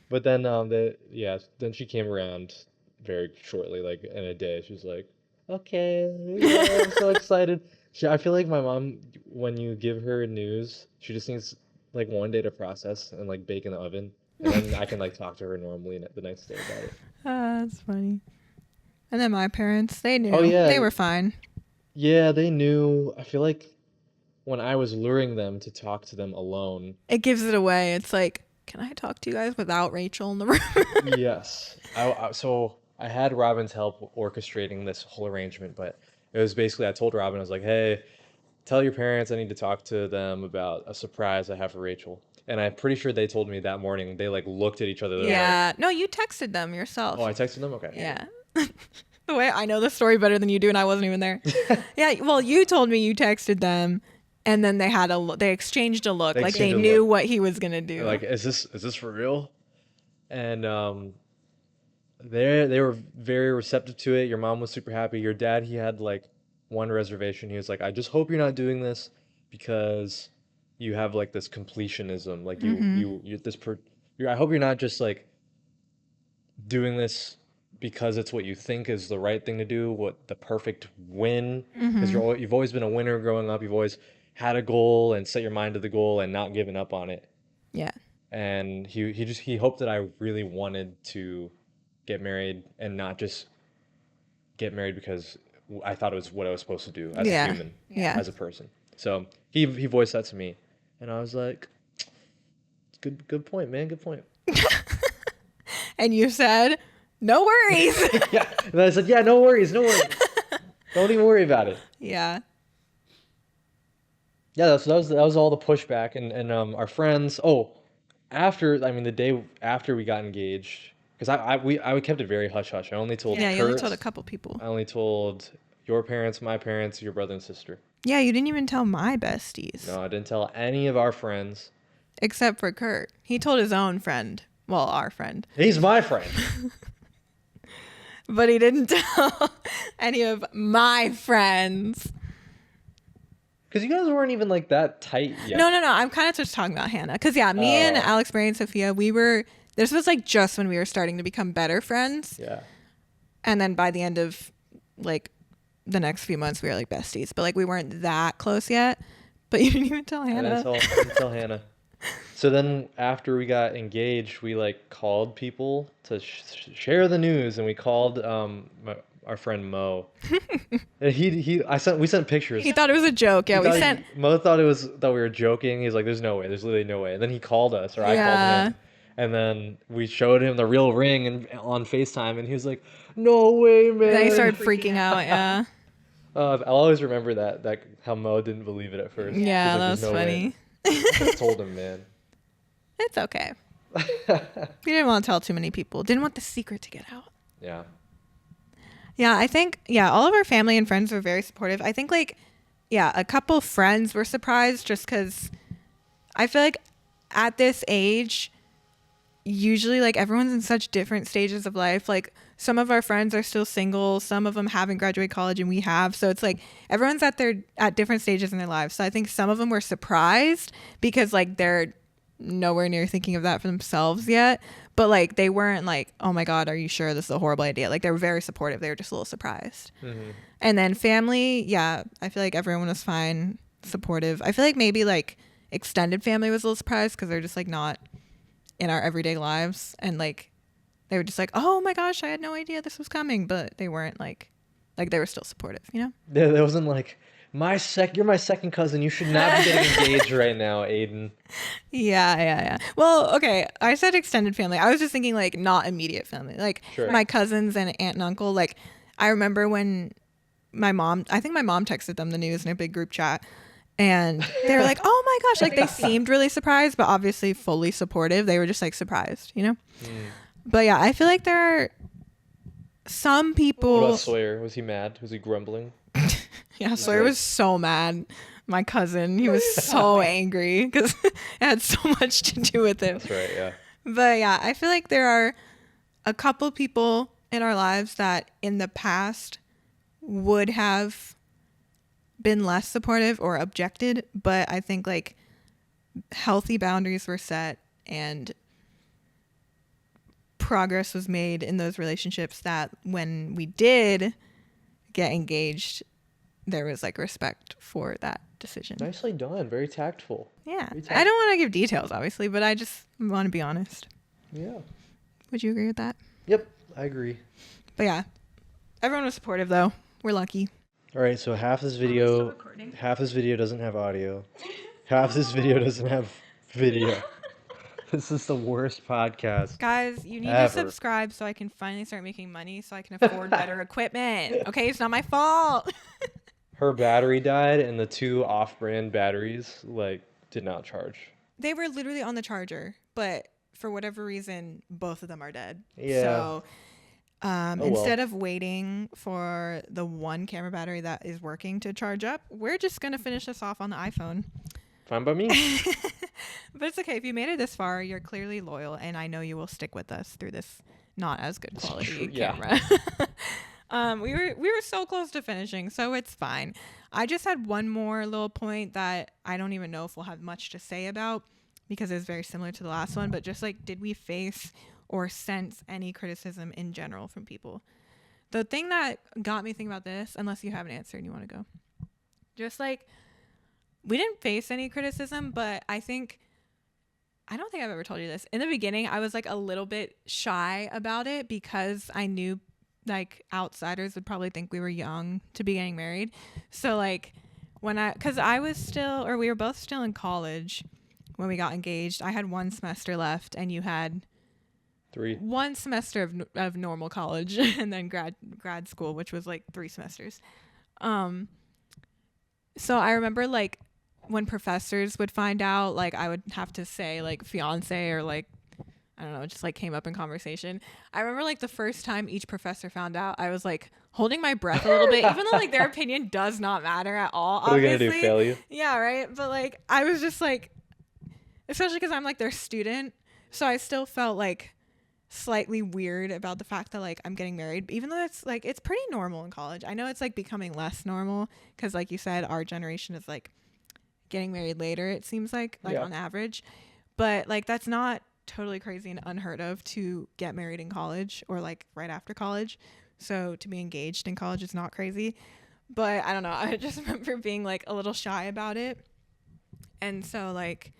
But then, then she came around very shortly, like in a day. She was like, "Okay, yeah, I'm so excited." I feel like my mom, when you give her news, she just needs like one day to process and like bake in the oven. And then I can like talk to her normally the next day about it. That's funny. And then my parents, they knew. Oh, yeah. They were fine. Yeah, they knew. I feel like when I was luring them to talk to them alone. It gives it away. It's like, can I talk to you guys without Rachel in the room? Yes. So I had Robin's help orchestrating this whole arrangement, but it was basically I told Robin, I was like, hey, tell your parents I need to talk to them about a surprise I have for Rachel. And I'm pretty sure they told me that morning. They like looked at each other. Yeah. Like, No, you texted them yourself. oh, I texted them? Okay. Yeah. The way I know the story better than you do, and I wasn't even there. Yeah. Well, you told me you texted them, and then they exchanged a look. Like they knew what he was gonna do. Like, is this for real? And they were very receptive to it. Your mom was super happy. Your dad, he had like one reservation. He was like, I just hope you're not doing this because you have like this completionism. Like I hope you're not just like doing this because it's what you think is the right thing to do, what the perfect win. Because you've always been a winner growing up. You've always had a goal and set your mind to the goal and not given up on it. Yeah. And he hoped that I really wanted to get married and not just get married because I thought it was what I was supposed to do as a human, as a person. So he voiced that to me, and I was like, good point, man, good point. And you said, no worries. Yeah, and I said, yeah, no worries. Don't even worry about it. Yeah. Yeah, that was all the pushback, and our friends. Oh, the day after we got engaged. Because I kept it very hush hush. I only told Yeah, Kurt, you only told a couple people. I only told your parents, my parents, your brother and sister. Yeah, you didn't even tell my besties. No, I didn't tell any of our friends. Except for Kurt. He told his own friend. Well, our friend. He's my friend. But he didn't tell any of my friends. Because you guys weren't even like that tight yet. No. I'm kind of just talking about Hannah. Because me and Alex, Mary, and Sophia, this was like just when we were starting to become better friends. Yeah. And then by the end of like the next few months, we were like besties. But like we weren't that close yet. But you didn't even tell Hannah. I didn't tell Hannah. So then after we got engaged, we like called people to share the news, and we called our friend Mo. And we sent pictures. He thought it was a joke. Yeah, Mo thought that we were joking. He's like, there's no way. There's literally no way. And then he called us, or I called him. And then we showed him the real ring on FaceTime, and he was like, no way, man. Then he started freaking out, yeah. I'll always remember that how Mo didn't believe it at first. Yeah, that was funny. I told him, man. It's okay. We didn't want to tell too many people. Didn't want the secret to get out. Yeah. Yeah, I think, all of our family and friends were very supportive. I think, a couple friends were surprised just because I feel like at this age, usually, everyone's in such different stages of life. Some of our friends are still single. Some of them haven't graduated college, and we have. So it's everyone's at different stages in their lives. So I think some of them were surprised because, they're nowhere near thinking of that for themselves yet. But, they weren't oh, my God, are you sure this is a horrible idea? They were very supportive. They were just a little surprised. Mm-hmm. And then family, I feel like everyone was fine, supportive. I feel like maybe, extended family was a little surprised because they're just, not in our everyday lives. And, they were just oh, my gosh, I had no idea this was coming. But they weren't, they were still supportive, you know? Yeah, there wasn't, you're my second cousin. You should not be getting engaged right now, Aiden. Yeah. Well, okay. I said extended family. I was just thinking not immediate family. Sure. My cousins and aunt and uncle. I remember when my mom texted them the news in a big group chat, and they were oh my gosh, they seemed really surprised, but obviously fully supportive. They were just surprised, you know? But yeah, I feel like there are some people. What about Sawyer? Was he mad? Was he grumbling? Yeah, Sawyer was so mad. My cousin, he was so angry because it had so much to do with him. That's right, yeah. But yeah, I feel like there are a couple people in our lives that in the past would have been less supportive or objected, but I think healthy boundaries were set and progress was made in those relationships that when we did get engaged, there was respect for that decision. Nicely done. Very tactful. Yeah. Very tactful. I don't want to give details, obviously, but I just want to be honest. Yeah. Would you agree with that? Yep, I agree. But yeah, everyone was supportive though. We're lucky. All right, so half this still video recording? doesn't have audio. Half this video doesn't have video. This is the worst podcast Guys, you need to ever. subscribe so I can finally start making money so I can afford better equipment. Okay, it's not my fault. Her battery died, and the 2 off-brand batteries like did not charge. They were literally on the charger, but for whatever reason, both of them are dead. Yeah. So well. instead of waiting for the one camera battery that is working to charge up, we're just going to finish this off on the iPhone. Fine by me. But it's okay. If you made it this far, you're clearly loyal, and I know you will stick with us through this not as good quality camera. We were so close to finishing, so it's fine. I just had one more little point that I don't even know if we'll have much to say about because it's very similar to the last one, but just like, did we face or sense any criticism in general from people? The thing that got me thinking about this, unless you have an answer and you want to go, just like, we didn't face any criticism, but I don't think I've ever told you this. In the beginning, I was like a little bit shy about it because I knew like outsiders would probably think we were young to be getting married. So like because we were both still in college when we got engaged. I had 1 semester left and you had 3. 1 semester of normal college and then grad school, which was like 3 semesters. So I remember like when professors would find out, like I would have to say like fiance or like, I don't know, it just like came up in conversation. I remember like the first time each professor found out, I was like holding my breath a little bit, even though like their opinion does not matter at all. What are we gonna do, fail you? Yeah, right. But like I was just like, especially because I'm like their student, so I still felt like slightly weird about the fact that like I'm getting married, even though it's like it's pretty normal in college. I know it's like becoming less normal because like you said, our generation is like getting married later, it seems like on average, but like that's not totally crazy and unheard of to get married in college or like right after college. So to be engaged in college is not crazy, but I don't know, I just remember being like a little shy about it. And so like,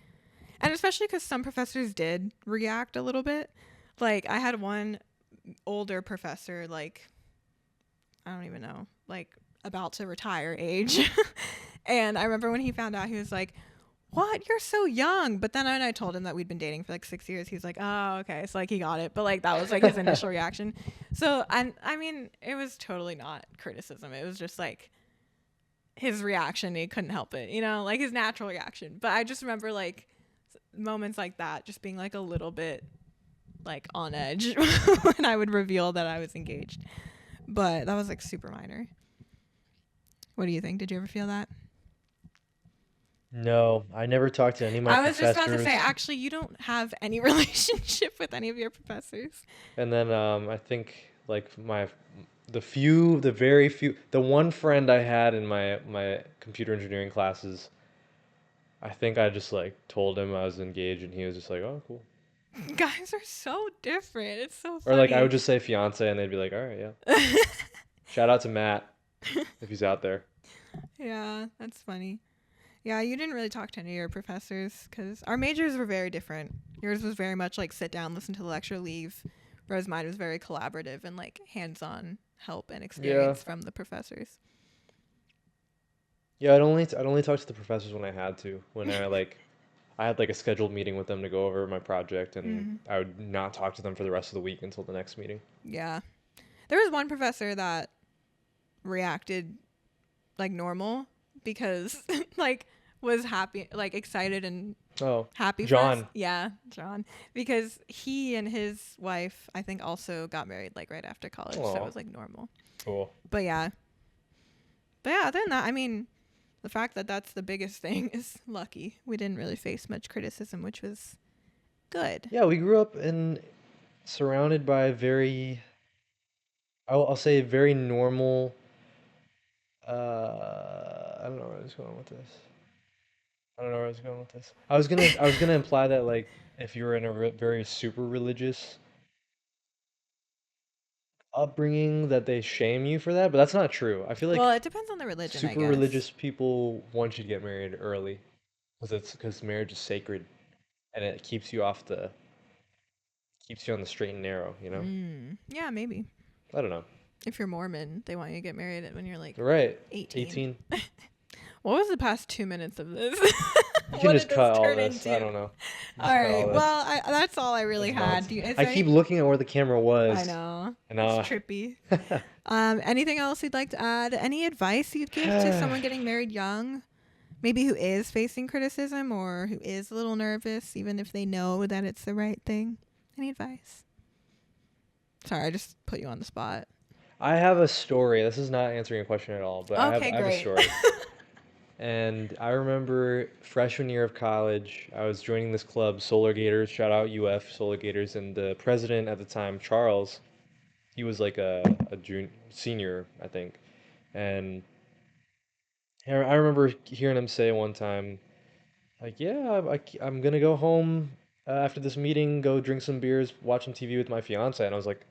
and especially because some professors did react a little bit. Like I had one older professor, like I don't even know, like about to retire age. And I remember when he found out, he was like, "What? You're so young." But then when I told him that we'd been dating for like 6 years, he was like, "Oh, okay." So like he got it. But like that was like his initial reaction. So I mean, it was totally not criticism. It was just like his reaction. He couldn't help it, like his natural reaction. But I just remember like moments like that just being like a little bit like on edge when I would reveal that I was engaged. But that was like super minor. What do you think? Did you ever feel that? No, I never talked to any of my professors. I was just about to say, actually, you don't have any relationship with any of your professors. And then I think like the one friend I had in my computer engineering classes, I think I just like told him I was engaged and he was just like, "Oh, cool." Guys are so different. It's so funny. Or like I would just say fiance and they'd be like, "All right, yeah." Shout out to Matt if he's out there. Yeah, that's funny. Yeah, you didn't really talk to any of your professors because our majors were very different. Yours was very much like sit down, listen to the lecture, leave, whereas mine was very collaborative and like hands-on help and experience from the professors. Yeah, I'd only talk to the professors when I had to. When I had like a scheduled meeting with them to go over my project, and I would not talk to them for the rest of the week until the next meeting. Yeah, there was one professor that reacted like normal because like was happy, like excited and happy. John. For us. Yeah, John, because he and his wife I think also got married like right after college. So it was like normal. Cool. But yeah, other than that, I mean, the fact that that's the biggest thing is lucky. We didn't really face much criticism, which was good. Yeah, we grew up surrounded by I'll say very normal. I don't know where I was going with this. I was gonna imply that like if you were in a very super religious upbringing that they shame you for that, but that's not true. I feel like well, it depends on the religion. super religious people want you to get married early because marriage is sacred and it keeps you keeps you on the straight and narrow, you know? Yeah, maybe. I don't know. If you're Mormon, they want you to get married when you're like Right. 18. 18. What was the past 2 minutes of this? You can What just did cut this all turn this. into? I don't know. Just All cut right. all this. Well, that's all I really That's had. nuts. Do you, is I there keep any- looking at where the camera was. I know. And It's trippy. Anything else you'd like to add? Any advice you'd give to someone getting married young? Maybe who is facing criticism or who is a little nervous, even if they know that it's the right thing. Any advice? Sorry, I just put you on the spot. I have a story. This is not answering a question at all, but Okay, I have a great. story. And I remember freshman year of college, I was joining this club, Solar Gators. Shout out UF Solar Gators. And the president at the time, Charles, he was like a senior, I think. And I remember hearing him say one time, like, yeah, I'm gonna go home after this meeting, go drink some beers, watch some TV with my fiance. And I was like,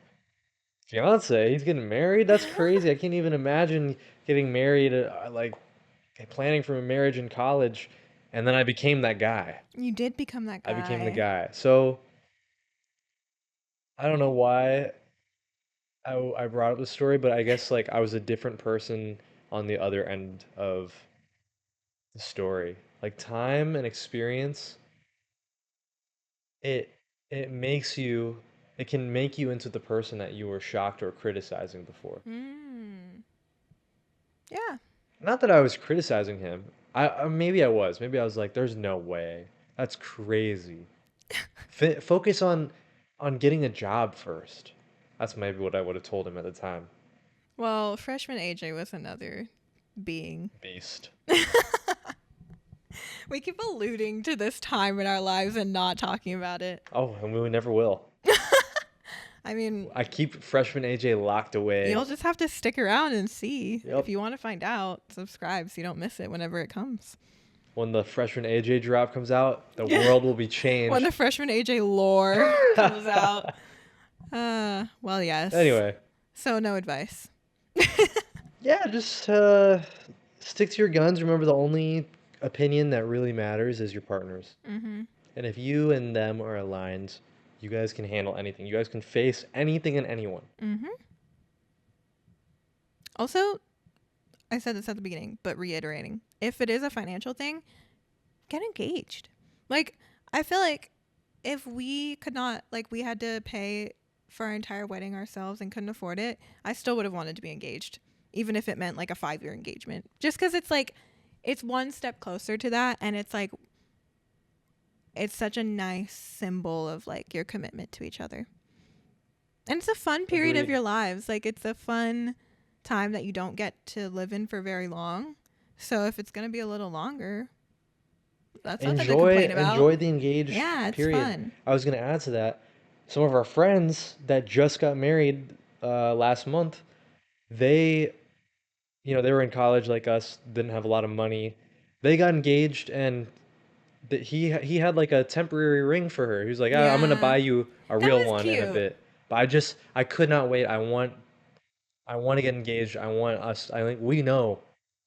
fiance? He's getting married? That's crazy. I can't even imagine getting married, like planning for a marriage in college. And then I became that guy. You did become that guy. I became the guy. So I don't know why I brought up this story, but I guess like I was a different person on the other end of the story. Like time and experience, it it makes you it can make you into the person that you were shocked or criticizing before. Yeah. Not that I was criticizing him. Maybe I was. Maybe I was like, "There's no way. That's crazy." Focus on getting a job first. That's maybe what I would have told him at the time. Well, freshman AJ was another being. Beast. We keep alluding to this time in our lives and not talking about it. Oh, and we never will. I mean, I keep freshman AJ locked away. you'll just have to stick around and see. Yep. If you want to find out, subscribe so you don't miss it whenever it comes. When the freshman AJ drop comes out, the world will be changed. When the freshman AJ lore comes out. Well, yes. Anyway. So no advice. Yeah, just stick to your guns. Remember, the only opinion that really matters is your partner's. Mm-hmm. And if you and them are aligned, you guys can handle anything. You guys can face anything and anyone. Mm-hmm. Also, I said this at the beginning, but reiterating, if it is a financial thing, get engaged. Like, I feel like if we could not, like, we had to pay for our entire wedding ourselves and couldn't afford it, I still would have wanted to be engaged, even if it meant like a 5-year engagement. Just because it's like, it's one step closer to that, and it's like, it's such a nice symbol of like your commitment to each other. And it's a fun period of Agreed. your lives. Like, it's a fun time that you don't get to live in for very long. So if it's going to be a little longer, that's nothing to complain about. Enjoy the engaged Yeah, it's period. fun. I was gonna add to that. Some of our friends that just got married last month, they they were in college like us, didn't have a lot of money. They got engaged, and he had like a temporary ring for her. He was like, I'm gonna Yeah. buy you a That real was one in a cute. bit. But I could not wait. I want to get engaged. I want us. I think we know.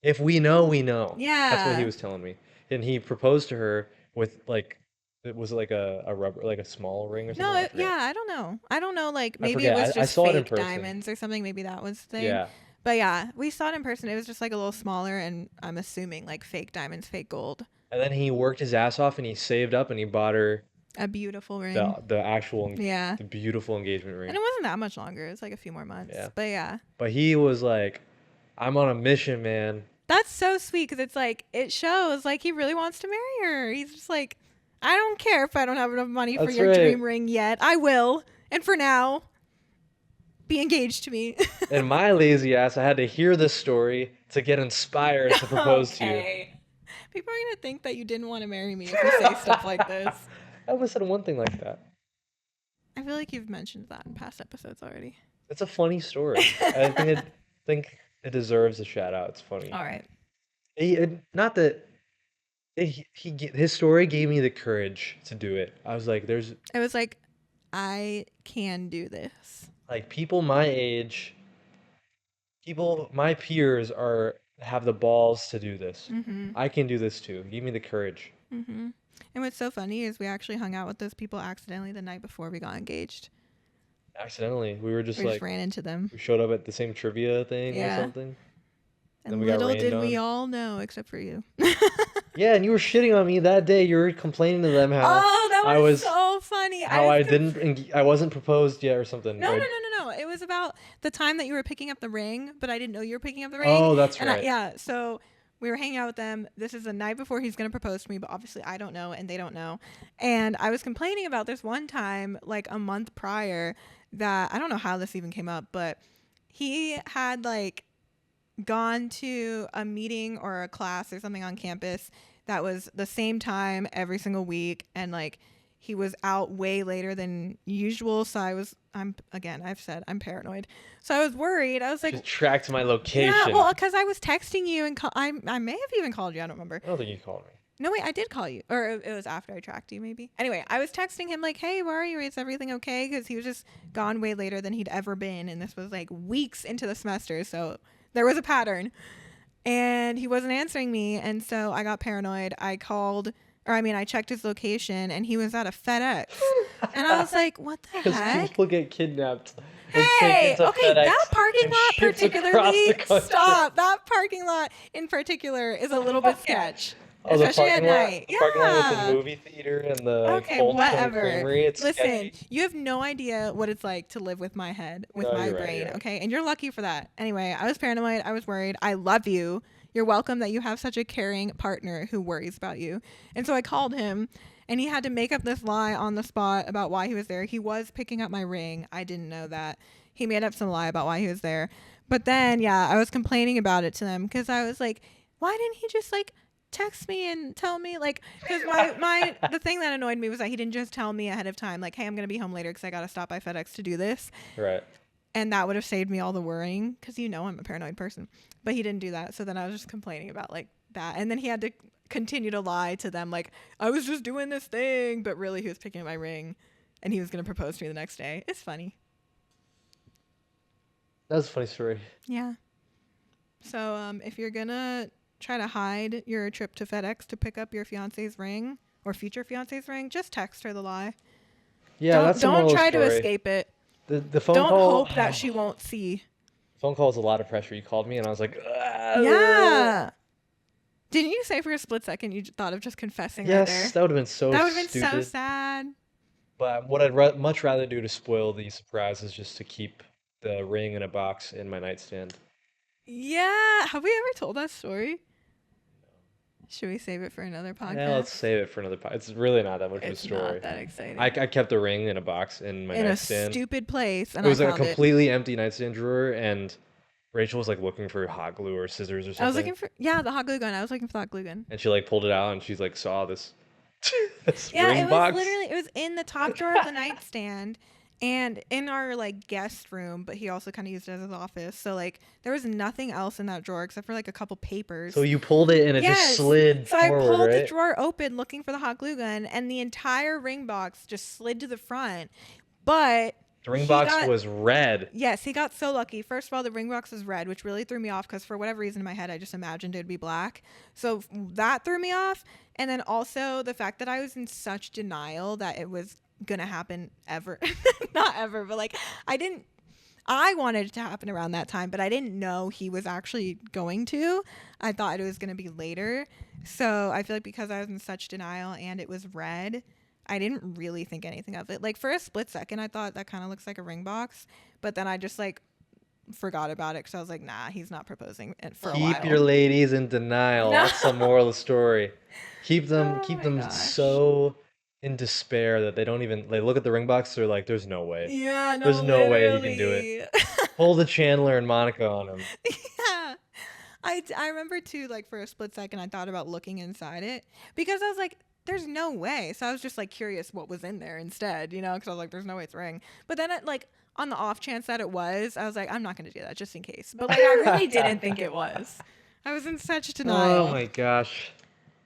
If we know, we know. That's what he Yeah. was telling me. And he proposed to her with like, it was like a rubber, like a small ring or something. No, I forget. yeah, I don't know. I don't know, like, I maybe it forget. was I just saw it in fake person. diamonds or something. Maybe that was the thing. Yeah. But yeah, we saw it in person. It was just like a little smaller, and I'm assuming like fake diamonds, fake gold. And then he worked his ass off and he saved up and he bought her A beautiful ring. the actual Yeah. the beautiful engagement ring. And it wasn't that much longer. It was like a few more months. Yeah. But yeah. But he was like, I'm on a mission, man. That's so sweet because it's like, it shows like he really wants to marry her. He's just like, I don't care if I don't have enough money for That's your right. dream ring yet. I will. And for now, be engaged to me. And my lazy ass, I had to hear this story to get inspired to propose to you. Okay. People are going to think that you didn't want to marry me if you say stuff like this. I almost said one thing like that. I feel like you've mentioned that in past episodes already. It's a funny story. I think it deserves a shout out. It's funny. All right. Not that his story gave me the courage to do it. I was like, there's It was like, I can do this. like people my age, my peers have the balls to do this. Mm-hmm. I can do this too. Give me the courage. Mm-hmm. And what's so funny is we actually hung out with those people accidentally the night before we got engaged. Accidentally. We were just We like, just ran into them. we showed up at the same trivia thing or something. And we got little rained did we on. all know, except for you. Yeah, and you were shitting on me that day. You were complaining to them how that was so funny. How I wasn't proposed yet or something. No. It was about the time that you were picking up the ring, but I didn't know you were picking up the ring. Oh, that's right. So we were hanging out with them. This is the night before he's going to propose to me, but obviously I don't know and they don't know. And I was complaining about this one time, like a month prior, that I don't know how this even came up, but he had like gone to a meeting or a class or something on campus that was the same time every single week, and like he was out way later than usual. So I've said I'm paranoid, so I was worried. I was like, just tracked my location. Yeah, well, because I was texting you and I may have even called you. I don't remember. I don't think you called me. No, wait, I did call you, or it was after I tracked you, maybe. Anyway, I was texting him like, "Hey, where are you? Is everything okay?" Because he was just gone way later than he'd ever been, and this was like weeks into the semester, so there was a pattern. And he wasn't answering me, and so I got paranoid. I checked his location, and he was at a FedEx. And I was like, what the heck? Because people get kidnapped. Hey, okay, that parking lot particularly, stop. That parking lot in particular is a little bit sketch. Especially at night. The parking lot with the movie theater and the whatever. Creamery. It's Listen, sketchy. You have no idea what it's like to live with my head, with my brain, right. Okay? And you're lucky for that. Anyway, I was paranoid. I was worried. I love you. You're welcome that you have such a caring partner who worries about you. And so I called him, and he had to make up this lie on the spot about why he was there. He was picking up my ring. I didn't know that. He made up some lie about why he was there. But then, I was complaining about it to them because I was like, why didn't he just like text me and tell me, like, because the thing that annoyed me was that he didn't just tell me ahead of time, like, hey, I'm gonna be home later because I gotta stop by FedEx to do this, right? And that would have saved me all the worrying, because I'm a paranoid person. But he didn't do that, so then I was just complaining about like that, and then he had to continue to lie to them like I was just doing this thing, but really he was picking up my ring and he was gonna propose to me the next day. It's funny. That was a funny story. Yeah. So if you're gonna try to hide your trip to FedEx to pick up your fiance's ring or future fiance's ring, just text her the lie. Yeah, don't try to escape it. The phone don't call. Hope that she won't see. Phone call was a lot of pressure. You called me and I was like, yeah. Didn't you say for a split second you thought of just confessing? Yes, right there? That would have been so. That would have been stupid. so sad. But what I'd much rather do to spoil the surprise is just to keep the ring in a box in my nightstand. Yeah. Have we ever told that story? Should we save it for another podcast? Yeah, let's save it for another podcast. It's really not that much of a story. It's not that exciting. I kept the ring in a box in my nightstand. In a stupid place. And it was like a completely empty nightstand drawer, and Rachel was like looking for hot glue or scissors or something. I was looking for, the hot glue gun. I was looking for the hot glue gun. And she like pulled it out and she's like saw this, ring box. It was in the top drawer of the nightstand and in our like guest room, but he also kind of used it as his office. So like there was nothing else in that drawer except for like a couple papers. So you pulled it and it just slid forward, I pulled right? the drawer open looking for the hot glue gun, and the entire ring box just slid to the front. But the ring box was red. Yes, he got so lucky. First of all, the ring box was red, which really threw me off because for whatever reason in my head, I just imagined it would be black. So that threw me off. And then also the fact that I was in such denial that it was going to happen ever. Not ever, but like I wanted it to happen around that time, but I didn't know he was actually going to. I thought it was going to be later. So I feel like because I was in such denial and it was red, I didn't really think anything of it. Like for a split second, I thought that kind of looks like a ring box, but then I just like forgot about it because I was like, nah, he's not proposing for a while. Keep your ladies in denial. No. That's the moral of the story. Keep them so in despair that they don't even look at the ring box. They're like, there's no way. Yeah, no, there's no way he can do it. Pull the Chandler and Monica on him. Yeah. I remember too, like for a split second, I thought about looking inside it because I was like, there's no way. So I was just like curious what was in there instead, because I was like, there's no way it's a ring. But then on the off chance that it was, I was like, I'm not going to do that just in case. But like, I really didn't think it was. I was in such denial. Oh my gosh.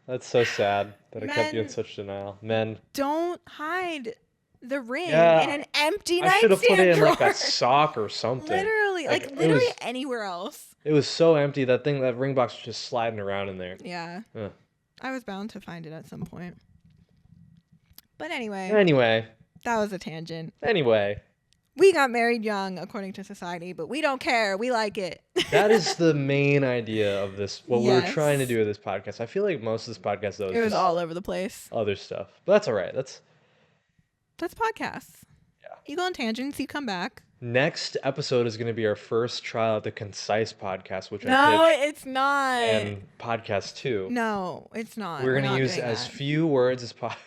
That's so sad that I kept you in such denial. Men. Don't hide the ring in an empty nightstand. I should have put it in like a sock or something. Literally, literally anywhere else. It was so empty. That ring box was just sliding around in there. Yeah. I was bound to find it at some point. But anyway, That was a tangent. Anyway. We got married young, according to society, but we don't care. We like it. That is the main idea of this, what we're trying to do with this podcast. I feel like most of this podcast, though, it was all over the place. Other stuff. But that's all right. That's podcasts. Yeah. You go on tangents, you come back. Next episode is going to be our first trial at the Concise podcast, which it's not. And podcast 2. No, it's not. We're going to use as few words as possible.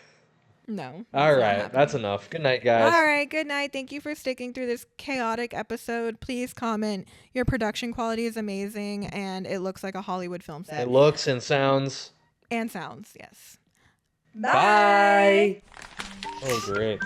No. All right. That's enough. Good night, guys. All right. Good night. Thank you for sticking through this chaotic episode. Please comment. Your production quality is amazing, and it looks like a Hollywood film set. It looks and sounds. And sounds, yes. Bye. Oh, great.